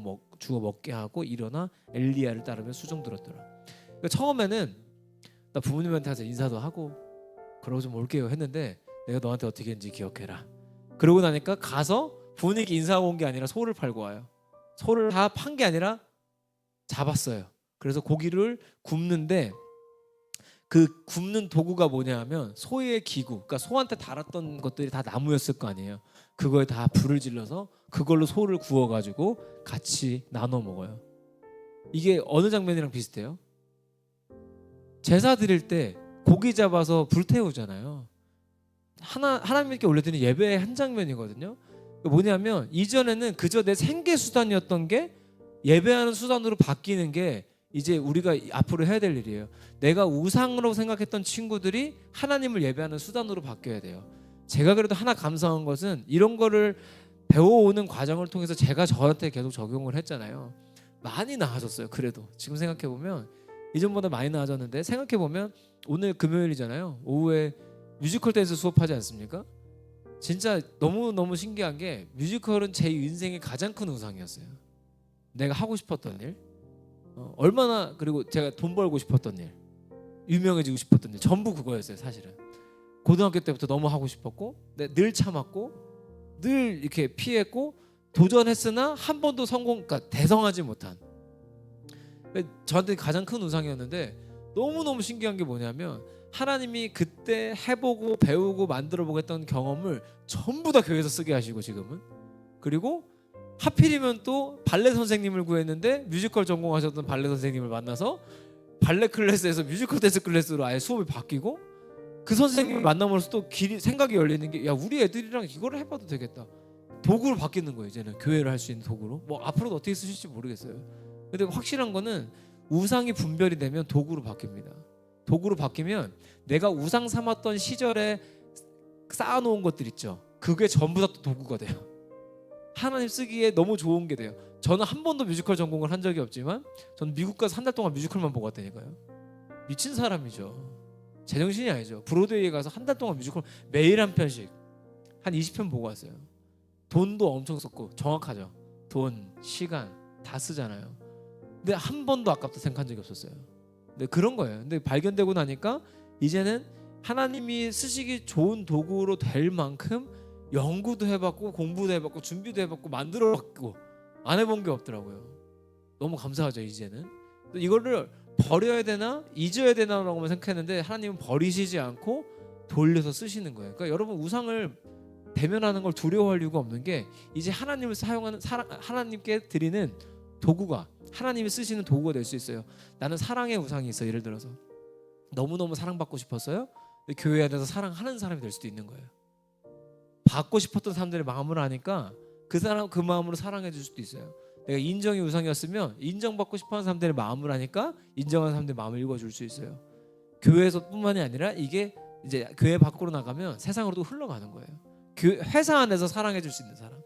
먹게 하고 일어나 엘리야를 따르며 수종 들었더라. 그러니까 처음에는 나 부모님한테 가서 인사도 하고 그러고 좀 올게요 했는데, 내가 너한테 어떻게 했는지 기억해라. 그러고 나니까 가서 부모님께 인사하고 온 게 아니라 소를 팔고 와요. 소를 다 판 게 아니라 잡았어요. 그래서 고기를 굽는데, 그 굽는 도구가 뭐냐 하면 소의 기구, 그러니까 소한테 달았던 것들이 다 나무였을 거 아니에요. 그거에 다 불을 질러서 그걸로 소를 구워가지고 같이 나눠 먹어요. 이게 어느 장면이랑 비슷해요? 제사 드릴 때 고기 잡아서 불태우잖아요. 하나님께 올려드리는 예배의 한 장면이거든요. 뭐냐면 이전에는 그저 내 생계 수단이었던 게 예배하는 수단으로 바뀌는 게 이제 우리가 앞으로 해야 될 일이에요. 내가 우상으로 생각했던 친구들이 하나님을 예배하는 수단으로 바뀌어야 돼요. 제가 그래도 하나 감사한 것은 이런 거를 배워오는 과정을 통해서 제가 저한테 계속 적용을 했잖아요. 많이 나아졌어요. 그래도 지금 생각해보면 이전보다 많이 나아졌는데, 생각해보면 오늘 금요일이잖아요. 오후에 뮤지컬 댄스 수업하지 않습니까? 진짜 너무너무 신기한 게 뮤지컬은 제 인생의 가장 큰 우상이었어요. 내가 하고 싶었던 일, 얼마나, 그리고 제가 돈 벌고 싶었던 일, 유명해지고 싶었던 일, 전부 그거였어요. 사실은 고등학교 때부터 너무 하고 싶었고 늘 참았고 늘 이렇게 피했고 도전했으나 한 번도 그러니까 대성하지 못한, 저한테 가장 큰 우상이었는데, 너무너무 신기한 게 뭐냐면 하나님이 그때 해보고 배우고 만들어보고 했던 경험을 전부 다 교회에서 쓰게 하시고 지금은, 그리고 하필이면 또 발레 선생님을 구했는데 뮤지컬 전공하셨던 발레 선생님을 만나서 발레 클래스에서 뮤지컬 댄스 클래스로 아예 수업이 바뀌고, 그 선생님을 만남으로써 또 생각이 열리는 게, 야 우리 애들이랑 이거를 해봐도 되겠다. 도구로 바뀌는 거예요. 이제는 교회를 할 수 있는 도구로. 뭐 앞으로도 어떻게 쓰실지 모르겠어요. 근데 확실한 거는 우상이 분별이 되면 도구로 바뀝니다. 도구로 바뀌면 내가 우상 삼았던 시절에 쌓아놓은 것들 있죠. 그게 전부 다 도구가 돼요. 하나님 쓰기에 너무 좋은 게 돼요. 저는 한 번도 뮤지컬 전공을 한 적이 없지만 저는 미국 가서 한 달 동안 뮤지컬만 보고 왔다니까요. 미친 사람이죠. 제정신이 아니죠. 브로드웨이에 가서 한 달 동안 뮤지컬 매일 한 편씩 한 20편 보고 왔어요. 돈도 엄청 썼고, 정확하죠. 돈, 시간 다 쓰잖아요. 근데 한 번도 아깝다 생각한 적이 없었어요. 근데 그런 거예요. 근데 발견되고 나니까 이제는 하나님이 쓰시기 좋은 도구로 될 만큼 연구도 해봤고 공부도 해봤고 준비도 해봤고 만들어봤고 안 해본 게 없더라고요. 너무 감사하죠. 이제는 이거를 버려야 되나 잊어야 되나라고만 생각했는데 하나님은 버리시지 않고 돌려서 쓰시는 거예요. 그러니까 여러분, 우상을 대면하는 걸 두려워할 이유가 없는 게, 이제 하나님을 사용하는 하나님께 드리는 도구가, 하나님이 쓰시는 도구가 될 수 있어요. 나는 사랑의 우상이 있어. 예를 들어서 너무너무 사랑받고 싶었어요. 교회 안에서 사랑하는 사람이 될 수도 있는 거예요. 받고 싶었던 사람들의 마음을 아니까 그 마음으로 사랑해 줄 수도 있어요. 내가 인정이 우상이었으면 인정받고 싶어하는 사람들의 마음을 아니까 인정하는 사람들의 마음을 읽어줄 수 있어요. 교회에서뿐만이 아니라 이게 이제 교회 밖으로 나가면 세상으로도 흘러가는 거예요. 회사 안에서 사랑해 줄 수 있는 사람,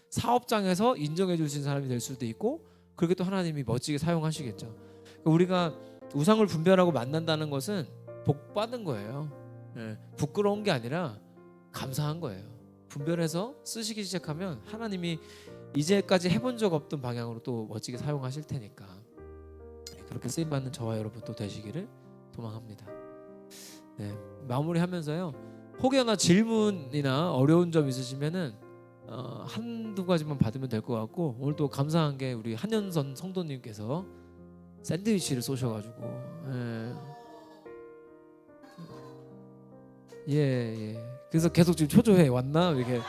사업장에서 인정해 줄 수 있는 사람이 될 수도 있고, 그렇게 또 하나님이 멋지게 사용하시겠죠. 우리가 우상을 분별하고 만난다는 것은 복 받은 거예요. 부끄러운 게 아니라 감사한 거예요. 분별해서 쓰시기 시작하면 하나님이 이제까지 해본 적 없던 방향으로 또 멋지게 사용하실 테니까, 그렇게 쓰임받는 저와 여러분 또 되시기를 소망합니다. 네, 마무리하면서요, 혹여나 질문이나 어려운 점 있으시면은 한두 가지만 받으면 될 것 같고, 오늘 또 감사한 게 우리 한현선 성도님께서 샌드위치를 쏘셔가지고, 예. 그래서 계속 지금 초조해. 왔나 이렇게.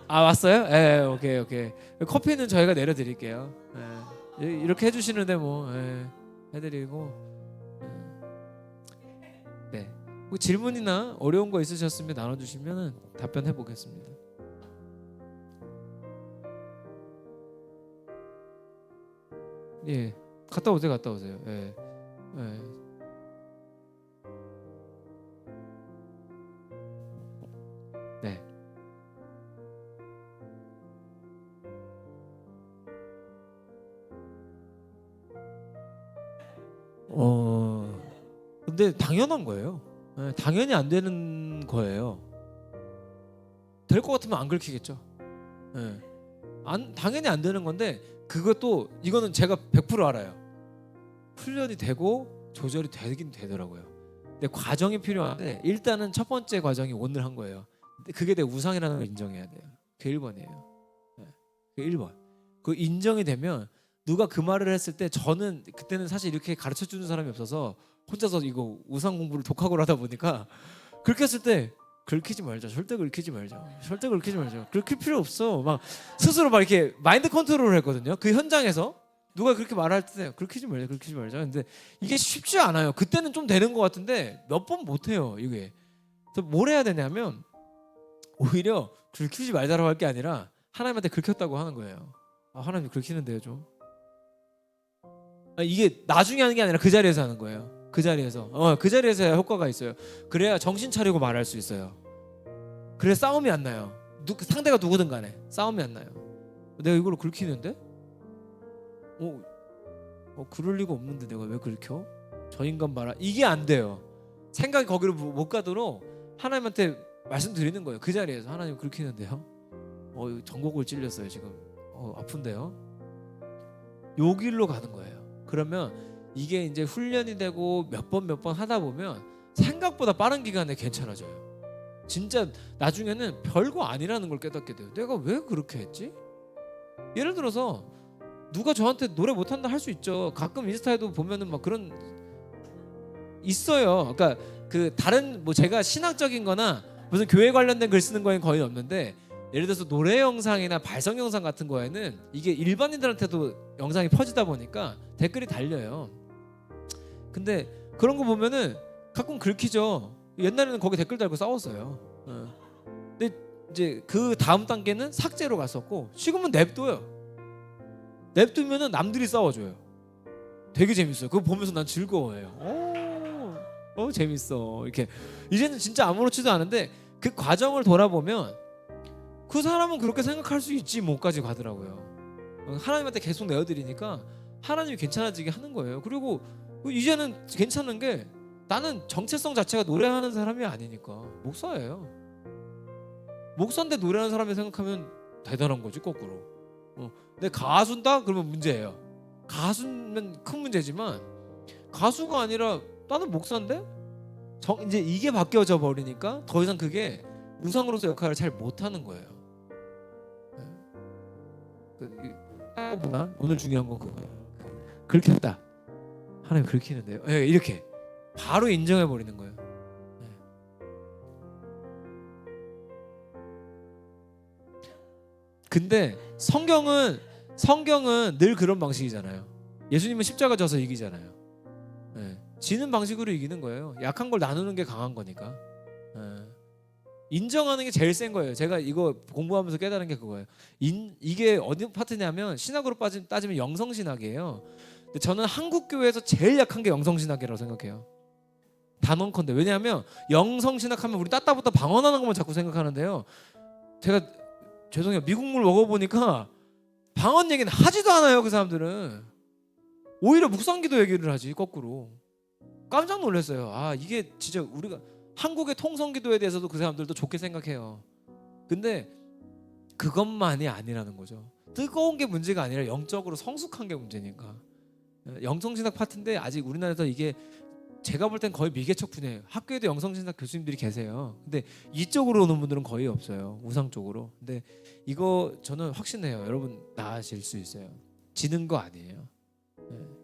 아 왔어요? 예, 오케이. 커피는 저희가 내려드릴게요. 이렇게 해주시는데 뭐 해드리고. 네. 질문이나 어려운 거 있으셨으면 나눠주시면 답변해 보겠습니다. 예, 갔다 오세요. 예. 네. 근데 당연한 거예요. 당연히 안 되는 거예요. 될 것 같으면 안 긁히겠죠. 당연히 안 되는 건데, 그것도 이거는 제가 100% 알아요. 훈련이 되고 조절이 되긴 되더라고요. 근데 과정이 필요한데, 일단은 첫 번째 과정이 오늘 한 거예요. 근데 그게 내 우상이라는 걸 인정해야 돼요. 그게 1번이에요. 그게 1번. 그 인정이 되면, 누가 그 말을 했을 때 저는 그때는 사실 이렇게 가르쳐 주는 사람이 없어서 혼자서 이거 우상 공부를 독학으로 하다 보니까, 그렇게 했을 때 긁히지 말자. 절대 긁히지 말자. 긁힐 필요 없어. 막 스스로 막 이렇게 마인드 컨트롤을 했거든요. 그 현장에서 누가 그렇게 말할 때 그렇게 하지 말자. 근데 이게 쉽지 않아요. 그때는 좀 되는 것 같은데 몇 번 못해요 이게. 그래서 뭘 해야 되냐면 오히려 긁히지 말자라고 할 게 아니라 하나님한테 긁혔다고 하는 거예요. 하나님 긁히는데요 좀. 이게 나중에 하는 게 아니라 그 자리에서 하는 거예요. 그 자리에서 해야 효과가 있어요. 그래야 정신 차리고 말할 수 있어요. 그래 싸움이 안 나요. 상대가 누구든 간에 싸움이 안 나요. 내가 이걸로 긁히는데? 그럴 리가 없는데 내가 왜 긁혀? 저 인간 봐라. 이게 안 돼요. 생각이 거기로 못 가도록 하나님한테 말씀드리는 거예요. 그 자리에서 하나님 긁히는데요. 전곡을 찔렸어요 지금. 아픈데요. 요 길로 가는 거예요. 그러면 이게 이제 훈련이 되고 몇 번 하다 보면 생각보다 빠른 기간에 괜찮아져요. 진짜 나중에는 별거 아니라는 걸 깨닫게 돼요. 내가 왜 그렇게 했지? 예를 들어서 누가 저한테 노래 못한다 할 수 있죠. 가끔 인스타에도 보면은 막 그런 있어요. 그러니까 그 다른 뭐 제가 신학적인 거나 무슨 교회 관련된 글 쓰는 거에는 거의 없는데, 예를 들어서 노래 영상이나 발성 영상 같은 거에는 이게 일반인들한테도 영상이 퍼지다 보니까 댓글이 달려요. 근데 그런 거 보면은 가끔 긁히죠. 옛날에는 거기 댓글 달고 싸웠어요. 근데 이제 그 다음 단계는 삭제로 갔었고, 지금은 냅둬요. 냅두면은 남들이 싸워줘요. 되게 재밌어요. 그거 보면서 난 즐거워해요. 재밌어. 이렇게 이제는 진짜 아무렇지도 않은데 그 과정을 돌아보면 그 사람은 그렇게 생각할 수 있지 뭐까지 가더라고요. 하나님한테 계속 내어드리니까 하나님이 괜찮아지게 하는 거예요. 그리고 이제는 괜찮은 게 나는 정체성 자체가 노래하는 사람이 아니니까 목사예요. 목사인데 노래하는 사람이 생각하면 대단한 거지 거꾸로. 근데 가수다? 그러면 문제예요. 가수면 큰 문제지만 가수가 아니라 나는 목사인데? 이제 이게 바뀌어져 버리니까 더 이상 그게 우상으로서 역할을 잘 못하는 거예요. 오늘 중요한 건 그거예요. 긁혔다. 하나님 긁히는데요. 이렇게 바로 인정해 버리는 거예요. 근데 성경은 늘 그런 방식이잖아요. 예수님은 십자가 져서 이기잖아요. 지는 방식으로 이기는 거예요. 약한 걸 나누는 게 강한 거니까. 인정하는 게 제일 센 거예요. 제가 이거 공부하면서 깨달은 게 그거예요. 이게 어디 파트냐면 신학으로 따지면 영성신학이에요. 근데 저는 한국 교회에서 제일 약한 게 영성신학이라고 생각해요. 단언컨대. 왜냐하면 영성신학하면 우리 따따붙다 방언하는 것만 자꾸 생각하는데요. 제가 죄송해요. 미국물 먹어보니까 방언 얘기는 하지도 않아요. 그 사람들은 오히려 묵상기도 얘기를 하지 거꾸로. 깜짝 놀랐어요. 이게 진짜 우리가 한국의 통성기도에 대해서도 그 사람들도 좋게 생각해요. 근데 그것만이 아니라는 거죠. 뜨거운 게 문제가 아니라 영적으로 성숙한 게 문제니까. 영성신학 파트인데 아직 우리나라에서 이게 제가 볼 땐 거의 미개척 분야예요. 학교에도 영성신학 교수님들이 계세요. 근데 이쪽으로 오는 분들은 거의 없어요. 우상 쪽으로. 근데 이거 저는 확신해요. 여러분 나아질 수 있어요. 지는 거 아니에요.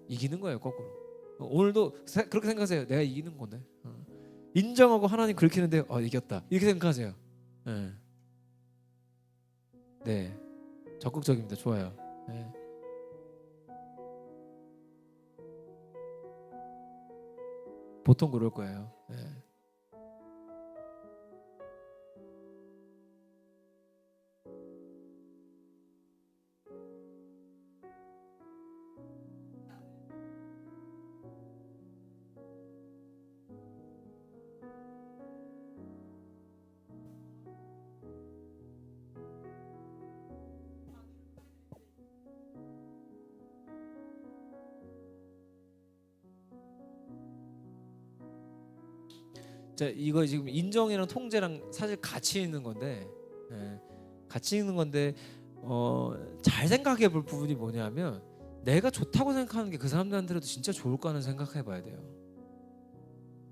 이기는 거예요 거꾸로. 오늘도 그렇게 생각하세요. 내가 이기는 거네. 인정하고 하나님 긁히는데 이겼다 이렇게 생각하세요. 네, 적극적입니다. 좋아요. 보통 그럴 거예요. 자, 이거 지금 인정이랑 통제랑 사실 같이 있는 건데, 잘 생각해 볼 부분이 뭐냐면 내가 좋다고 생각하는 게 그 사람들한테도 진짜 좋을까 하는 생각해 봐야 돼요.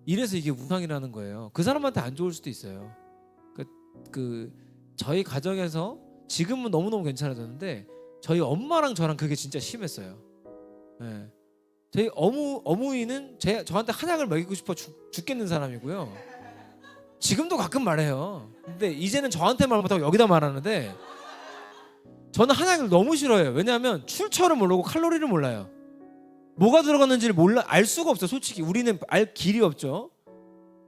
이래서 이게 우상이라는 거예요. 그 사람한테 안 좋을 수도 있어요. 저희 가정에서 지금은 너무너무 괜찮아졌는데 저희 엄마랑 저랑 그게 진짜 심했어요. 저희 어머니는 저한테 한약을 먹이고 싶어 죽겠는 사람이고요. 지금도 가끔 말해요. 근데 이제는 저한테 말 못하고 여기다 말하는데 저는 한약을 너무 싫어해요. 왜냐하면 출처를 모르고 칼로리를 몰라요. 뭐가 들어갔는지를 알 수가 없어요. 솔직히 우리는 알 길이 없죠.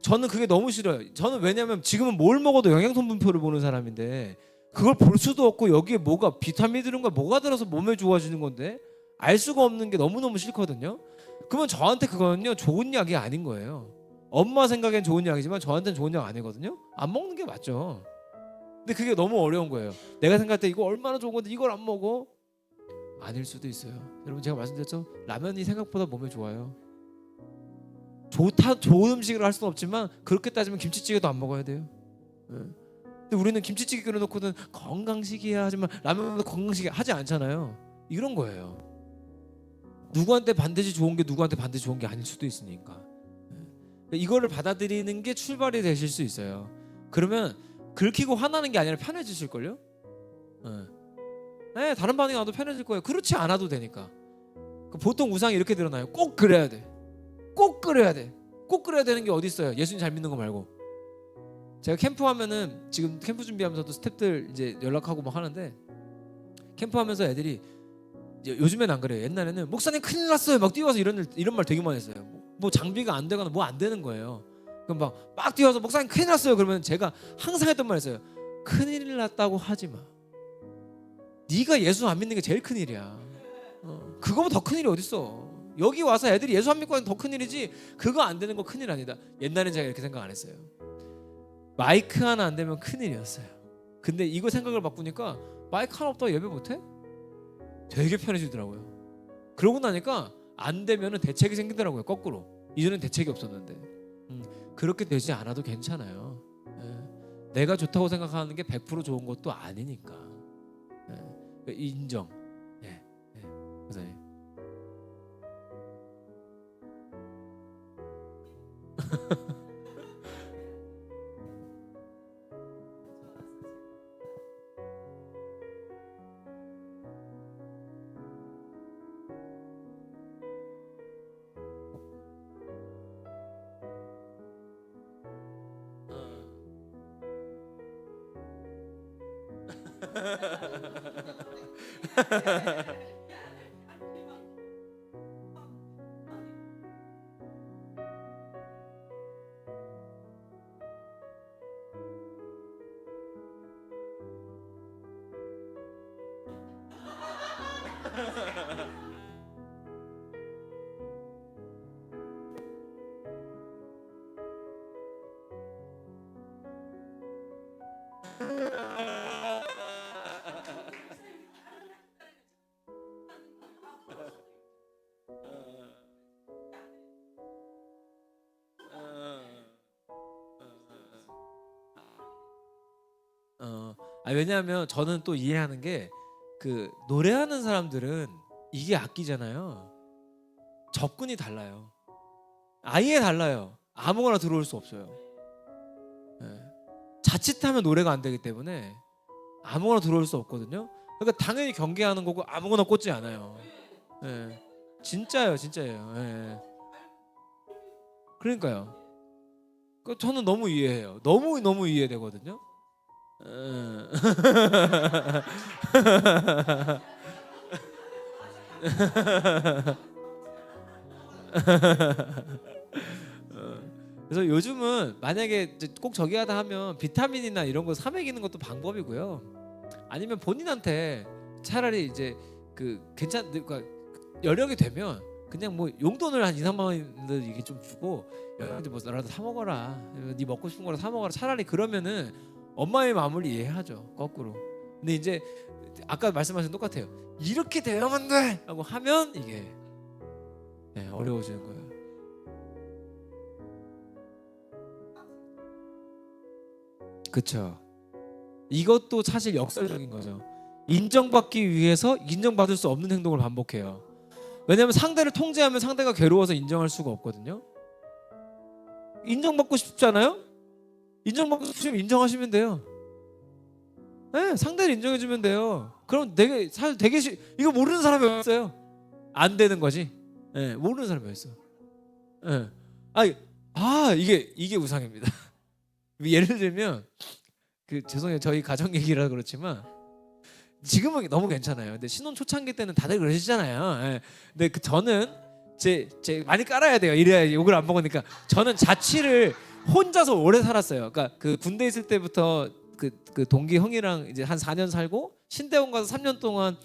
저는 그게 너무 싫어요. 저는 왜냐하면 지금은 뭘 먹어도 영양성분표를 보는 사람인데 그걸 볼 수도 없고 여기에 뭐가 비타민 들은 거 뭐가 들어서 몸에 좋아지는 건데 알 수가 없는 게 너무너무 싫거든요. 그러면 저한테 그거는요 좋은 약이 아닌 거예요. 엄마 생각엔 좋은 약이지만 저한테는 좋은 약 아니거든요. 안 먹는 게 맞죠. 근데 그게 너무 어려운 거예요. 내가 생각할 때 이거 얼마나 좋은 건데 이걸 안 먹어? 아닐 수도 있어요. 여러분 제가 말씀드렸죠. 라면이 생각보다 몸에 좋아요. 좋은 음식을 할 수는 없지만 그렇게 따지면 김치찌개도 안 먹어야 돼요. 네. 근데 우리는 김치찌개 끓여놓고는 건강식이야 하지만 라면도 건강식이 하지 않잖아요. 이런 거예요. 누구한테 반드시 좋은 게 누구한테 반드시 좋은 게 아닐 수도 있으니까. 이거를 받아들이는 게 출발이 되실 수 있어요. 그러면 긁히고 화나는 게 아니라 편해지실걸요? 네, 다른 반응이 와도 편해질 거예요. 그렇지 않아도 되니까. 보통 우상이 이렇게 드러나요. 꼭 그래야 돼. 꼭 그래야 돼. 꼭 그래야 되는 게 어디 있어요? 예수님 잘 믿는 거 말고. 제가 캠프하면은 지금 캠프 준비하면서도 스태프들 이제 연락하고 막 하는데 캠프하면서 애들이 요즘엔 안 그래요. 옛날에는 목사님 큰일 났어요. 막 뛰어와서 이런 말 되게 많이 했어요. 뭐 장비가 안 되거나 뭐 안 되는 거예요. 그럼 막 뛰어와서 목사님 큰일 났어요. 그러면 제가 항상 했던 말 있어요. 큰일 났다고 하지 마. 네가 예수 안 믿는 게 제일 큰일이야. 그거보다 더 큰일이 어딨어. 여기 와서 애들이 예수 안 믿고 하는 더 큰일이지 그거 안 되는 거 큰일 아니다. 옛날엔 제가 이렇게 생각 안 했어요. 마이크 하나 안 되면 큰일이었어요. 근데 이거 생각을 바꾸니까 마이크 하나 없다고 예배 못해? 되게 편해지더라고요. 그러고 나니까 안 되면은 대책이 생기더라고요. 거꾸로. 이전엔 대책이 없었는데 그렇게 되지 않아도 괜찮아요. 내가 좋다고 생각하는 게 100% 좋은 것도 아니니까. 인정. 선생님. 왜냐하면 저는 또 이해하는 게 그 노래하는 사람들은 이게 악기잖아요. 접근이 달라요. 아예 달라요. 아무거나 들어올 수 없어요. 자칫하면 노래가 안 되기 때문에 아무거나 들어올 수 없거든요. 그러니까 당연히 경계하는 거고 아무거나 꽂지 않아요. 진짜예요, 진짜예요. 그러니까요. 저는 너무 이해해요. 너무 이해되거든요. 그래서 요즘은 만약에 꼭 저기 하다 하면 비타민이나 이런 거 사 먹이는 것도 방법이고요. 아니면 본인한테 차라리 이제 그러니까 여력이 되면 그냥 뭐 용돈을 한 2, 3만 원 이게 좀 주고 여러분들 뭐 너라도 사 먹어라. 네 먹고 싶은 거라 사 먹어라. 차라리 그러면은 엄마의 마음을 이해하죠. 거꾸로. 근데 이제 아까 말씀하신 똑같아요. 이렇게 되어야만 돼! 라고 하면 이게 어려워지는 거예요. 그쵸. 이것도 사실 역설적인 거죠. 인정받기 위해서 인정받을 수 없는 행동을 반복해요. 왜냐하면 상대를 통제하면 상대가 괴로워서 인정할 수가 없거든요. 인정받고 싶잖아요. 인정받고 싶으면 인정하시면 돼요. 상대를 인정해주면 돼요. 그럼 사실 되게 이거 모르는 사람이 없어요. 안 되는 거지. 모르는 사람이 없어. 이게 우상입니다. 예를 들면 죄송해요. 저희 가정 얘기라 그렇지만 지금은 너무 괜찮아요. 근데 신혼 초창기 때는 다들 그러시잖아요. 예. 근데 저는 제 많이 깔아야 돼요. 이래야 욕을 안 먹으니까. 저는 자취를 혼자서 오래 살았어요. 그러니까 그 군대 있을 때부터 그 동기 형이랑 이제 한 4년 살고 신대원 가서 3년 동안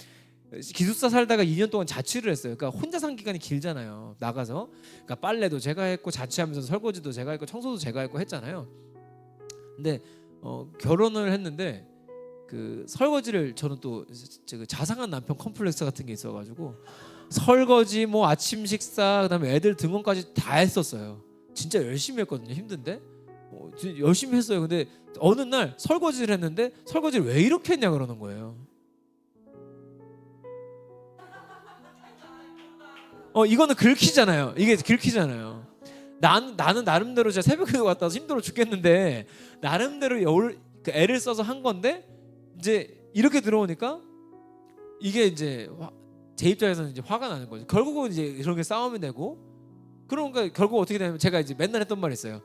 기숙사 살다가 2년 동안 자취를 했어요. 그러니까 혼자 산 기간이 길잖아요. 나가서. 그러니까 빨래도 제가 했고 자취하면서 설거지도 제가 했고 청소도 제가 했고 했잖아요. 근데 결혼을 했는데 그 설거지를 저는 또 자상한 남편 컴플렉스 같은 게 있어가지고 설거지 뭐 아침 식사 그다음에 애들 등원까지 다 했었어요. 진짜 열심히 했거든요. 힘든데 열심히 했어요. 근데 어느 날 설거지를 했는데 설거지를 왜 이렇게 했냐 그러는 거예요. 이거는 긁히잖아요. 이게 긁히잖아요. 나는 나름대로 제가 새벽에도 갔다 와서 힘들어 죽겠는데 나름대로 그 애를 써서 한 건데 이제 이렇게 들어오니까 이게 이제 제 입장에서는 이제 화가 나는 거죠. 결국은 이제 그런 게 싸움이 되고 그러니까 결국 어떻게 되냐면 제가 이제 맨날 했던 말이 있어요.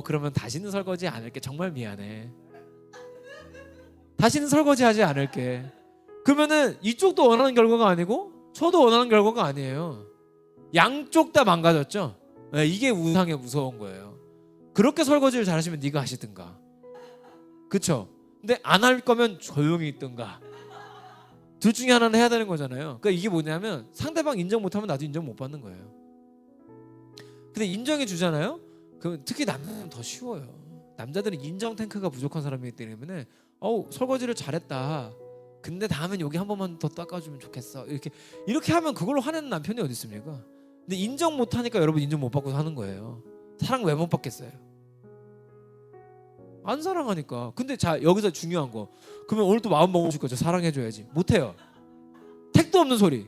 그러면 다시는 설거지 안 할게. 정말 미안해. 다시는 설거지하지 않을게. 그러면은 이쪽도 원하는 결과가 아니고 저도 원하는 결과가 아니에요. 양쪽 다 망가졌죠. 네, 이게 우상의 무서운 거예요. 그렇게 설거지를 잘하시면 네가 하시든가. 그쵸? 근데 안 할 거면 조용히 있든가. 둘 중에 하나는 해야 되는 거잖아요. 그러니까 이게 뭐냐면 상대방 인정 못하면 나도 인정 못 받는 거예요. 근데 인정해 주잖아요. 그럼 특히 남자는 더 쉬워요. 남자들은 인정 탱크가 부족한 사람이기 때문에 설거지를 잘했다. 근데 다음엔 여기 한 번만 더 닦아주면 좋겠어. 이렇게 하면 그걸로 화내는 남편이 어디 있습니까? 근데 인정 못하니까 여러분 인정 못 받고 사는 거예요. 사랑 왜 못 받겠어요? 안 사랑하니까. 근데 자 여기서 중요한 거. 그러면 오늘 또 마음 먹으실 거죠. 사랑해줘야지. 못해요. 택도 없는 소리.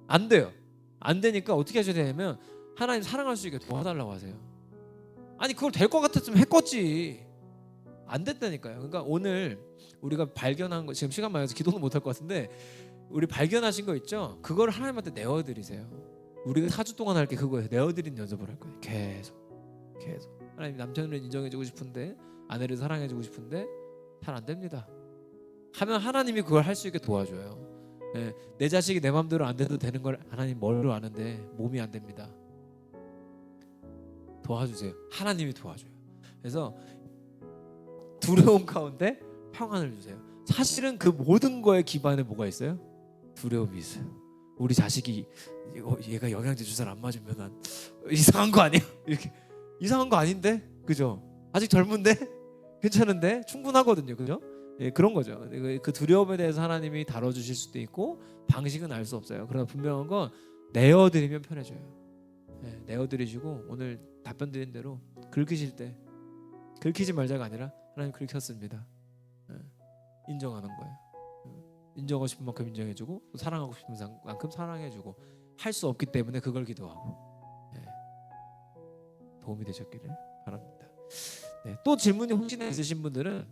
안 돼요. 안 되니까 어떻게 하셔야 되냐면 하나님 사랑할 수 있게 도와달라고 하세요. 아니 그걸 될 것 같았으면 했겠지. 안 됐다니까요. 그러니까 오늘 우리가 발견한 거 지금 시간 많이 해서 기도는 못할 것 같은데 우리 발견하신 거 있죠? 그걸 하나님한테 내어드리세요. 우리가 4주 동안 할 게 그거예요. 내어드리는 연습을 할 거예요. 계속 하나님 남편을 인정해주고 싶은데 아내를 사랑해주고 싶은데 잘 안 됩니다. 하면 하나님이 그걸 할 수 있게 도와줘요. 내 자식이 내 마음대로 안 돼도 되는 걸 하나님 뭘로 아는데 몸이 안 됩니다. 도와주세요. 하나님이 도와줘요. 그래서 두려움 가운데 평안을 주세요. 사실은 그 모든 거에 기반에 뭐가 있어요? 두려움이 있어요. 우리 자식이 얘가 영양제 주사를 안 맞으면 난 이상한 거 아니야? 이렇게 이상한 거 아닌데, 그죠? 아직 젊은데 괜찮은데 충분하거든요, 그죠? 그런 거죠. 그 두려움에 대해서 하나님이 다뤄주실 수도 있고 방식은 알 수 없어요. 그러나 분명한 건 내어드리면 편해져요. 내어드리시고 오늘 답변 드린 대로 긁히실 때 긁히지 말자가 아니라 하나님 긁혔습니다. 인정하는 거예요. 인정하고 싶은 만큼 인정해주고 사랑하고 싶은 만큼 사랑해주고 할 수 없기 때문에 그걸 기도하고 도움이 되셨기를 바랍니다. 또 질문이 혹시나 있으신 분들은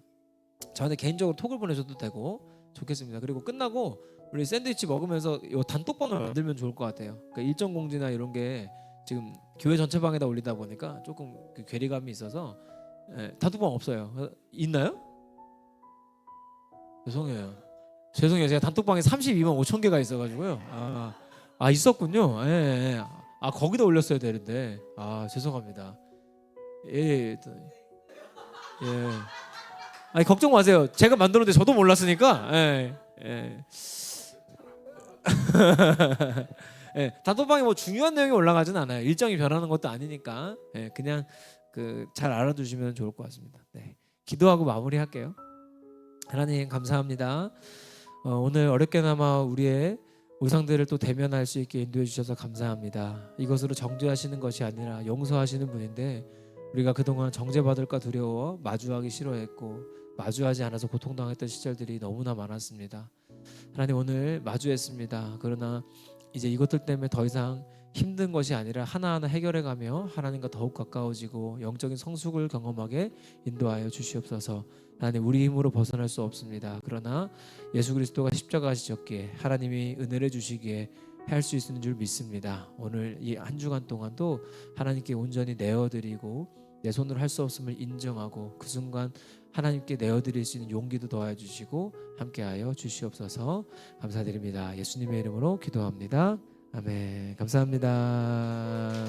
저한테 개인적으로 톡을 보내셔도 되고 좋겠습니다. 그리고 끝나고 우리 샌드위치 먹으면서 이 단톡방을 만들면 좋을 것 같아요. 그러니까 일정 공지나 이런 게 지금 교회 전체 방에다 올리다 보니까 조금 그 괴리감이 있어서 단톡방 없어요. 있나요? 죄송해요. 제가 단톡방에 32만 5천 개가 있어가지고요. 있었군요. 거기다 올렸어야 되는데 죄송합니다. 예. 아니 걱정 마세요. 제가 만들었는데 저도 몰랐으니까. 단톡방에 뭐 중요한 내용이 올라가진 않아요. 일정이 변하는 것도 아니니까 그냥 잘 알아두시면 좋을 것 같습니다. 기도하고 마무리할게요. 하나님 감사합니다. 오늘 어렵게나마 우리의 우상들을 또 대면할 수 있게 인도해 주셔서 감사합니다. 이것으로 정죄하시는 것이 아니라 용서하시는 분인데 우리가 그동안 정죄받을까 두려워 마주하기 싫어했고 마주하지 않아서 고통당했던 시절들이 너무나 많았습니다. 하나님 오늘 마주했습니다. 그러나 이제 이것들 때문에 더 이상 힘든 것이 아니라 하나하나 해결해가며 하나님과 더욱 가까워지고 영적인 성숙을 경험하게 인도하여 주시옵소서. 하나님 우리 힘으로 벗어날 수 없습니다. 그러나 예수 그리스도가 십자가 지셨기에 하나님이 은혜를 주시기에 할 수 있는 줄 믿습니다. 오늘 이 한 주간 동안도 하나님께 온전히 내어드리고 내 손으로 할 수 없음을 인정하고 그 순간 하나님께 내어드릴 수 있는 용기도 도와주시고 함께하여 주시옵소서. 감사드립니다. 예수님의 이름으로 기도합니다. 아멘. 감사합니다.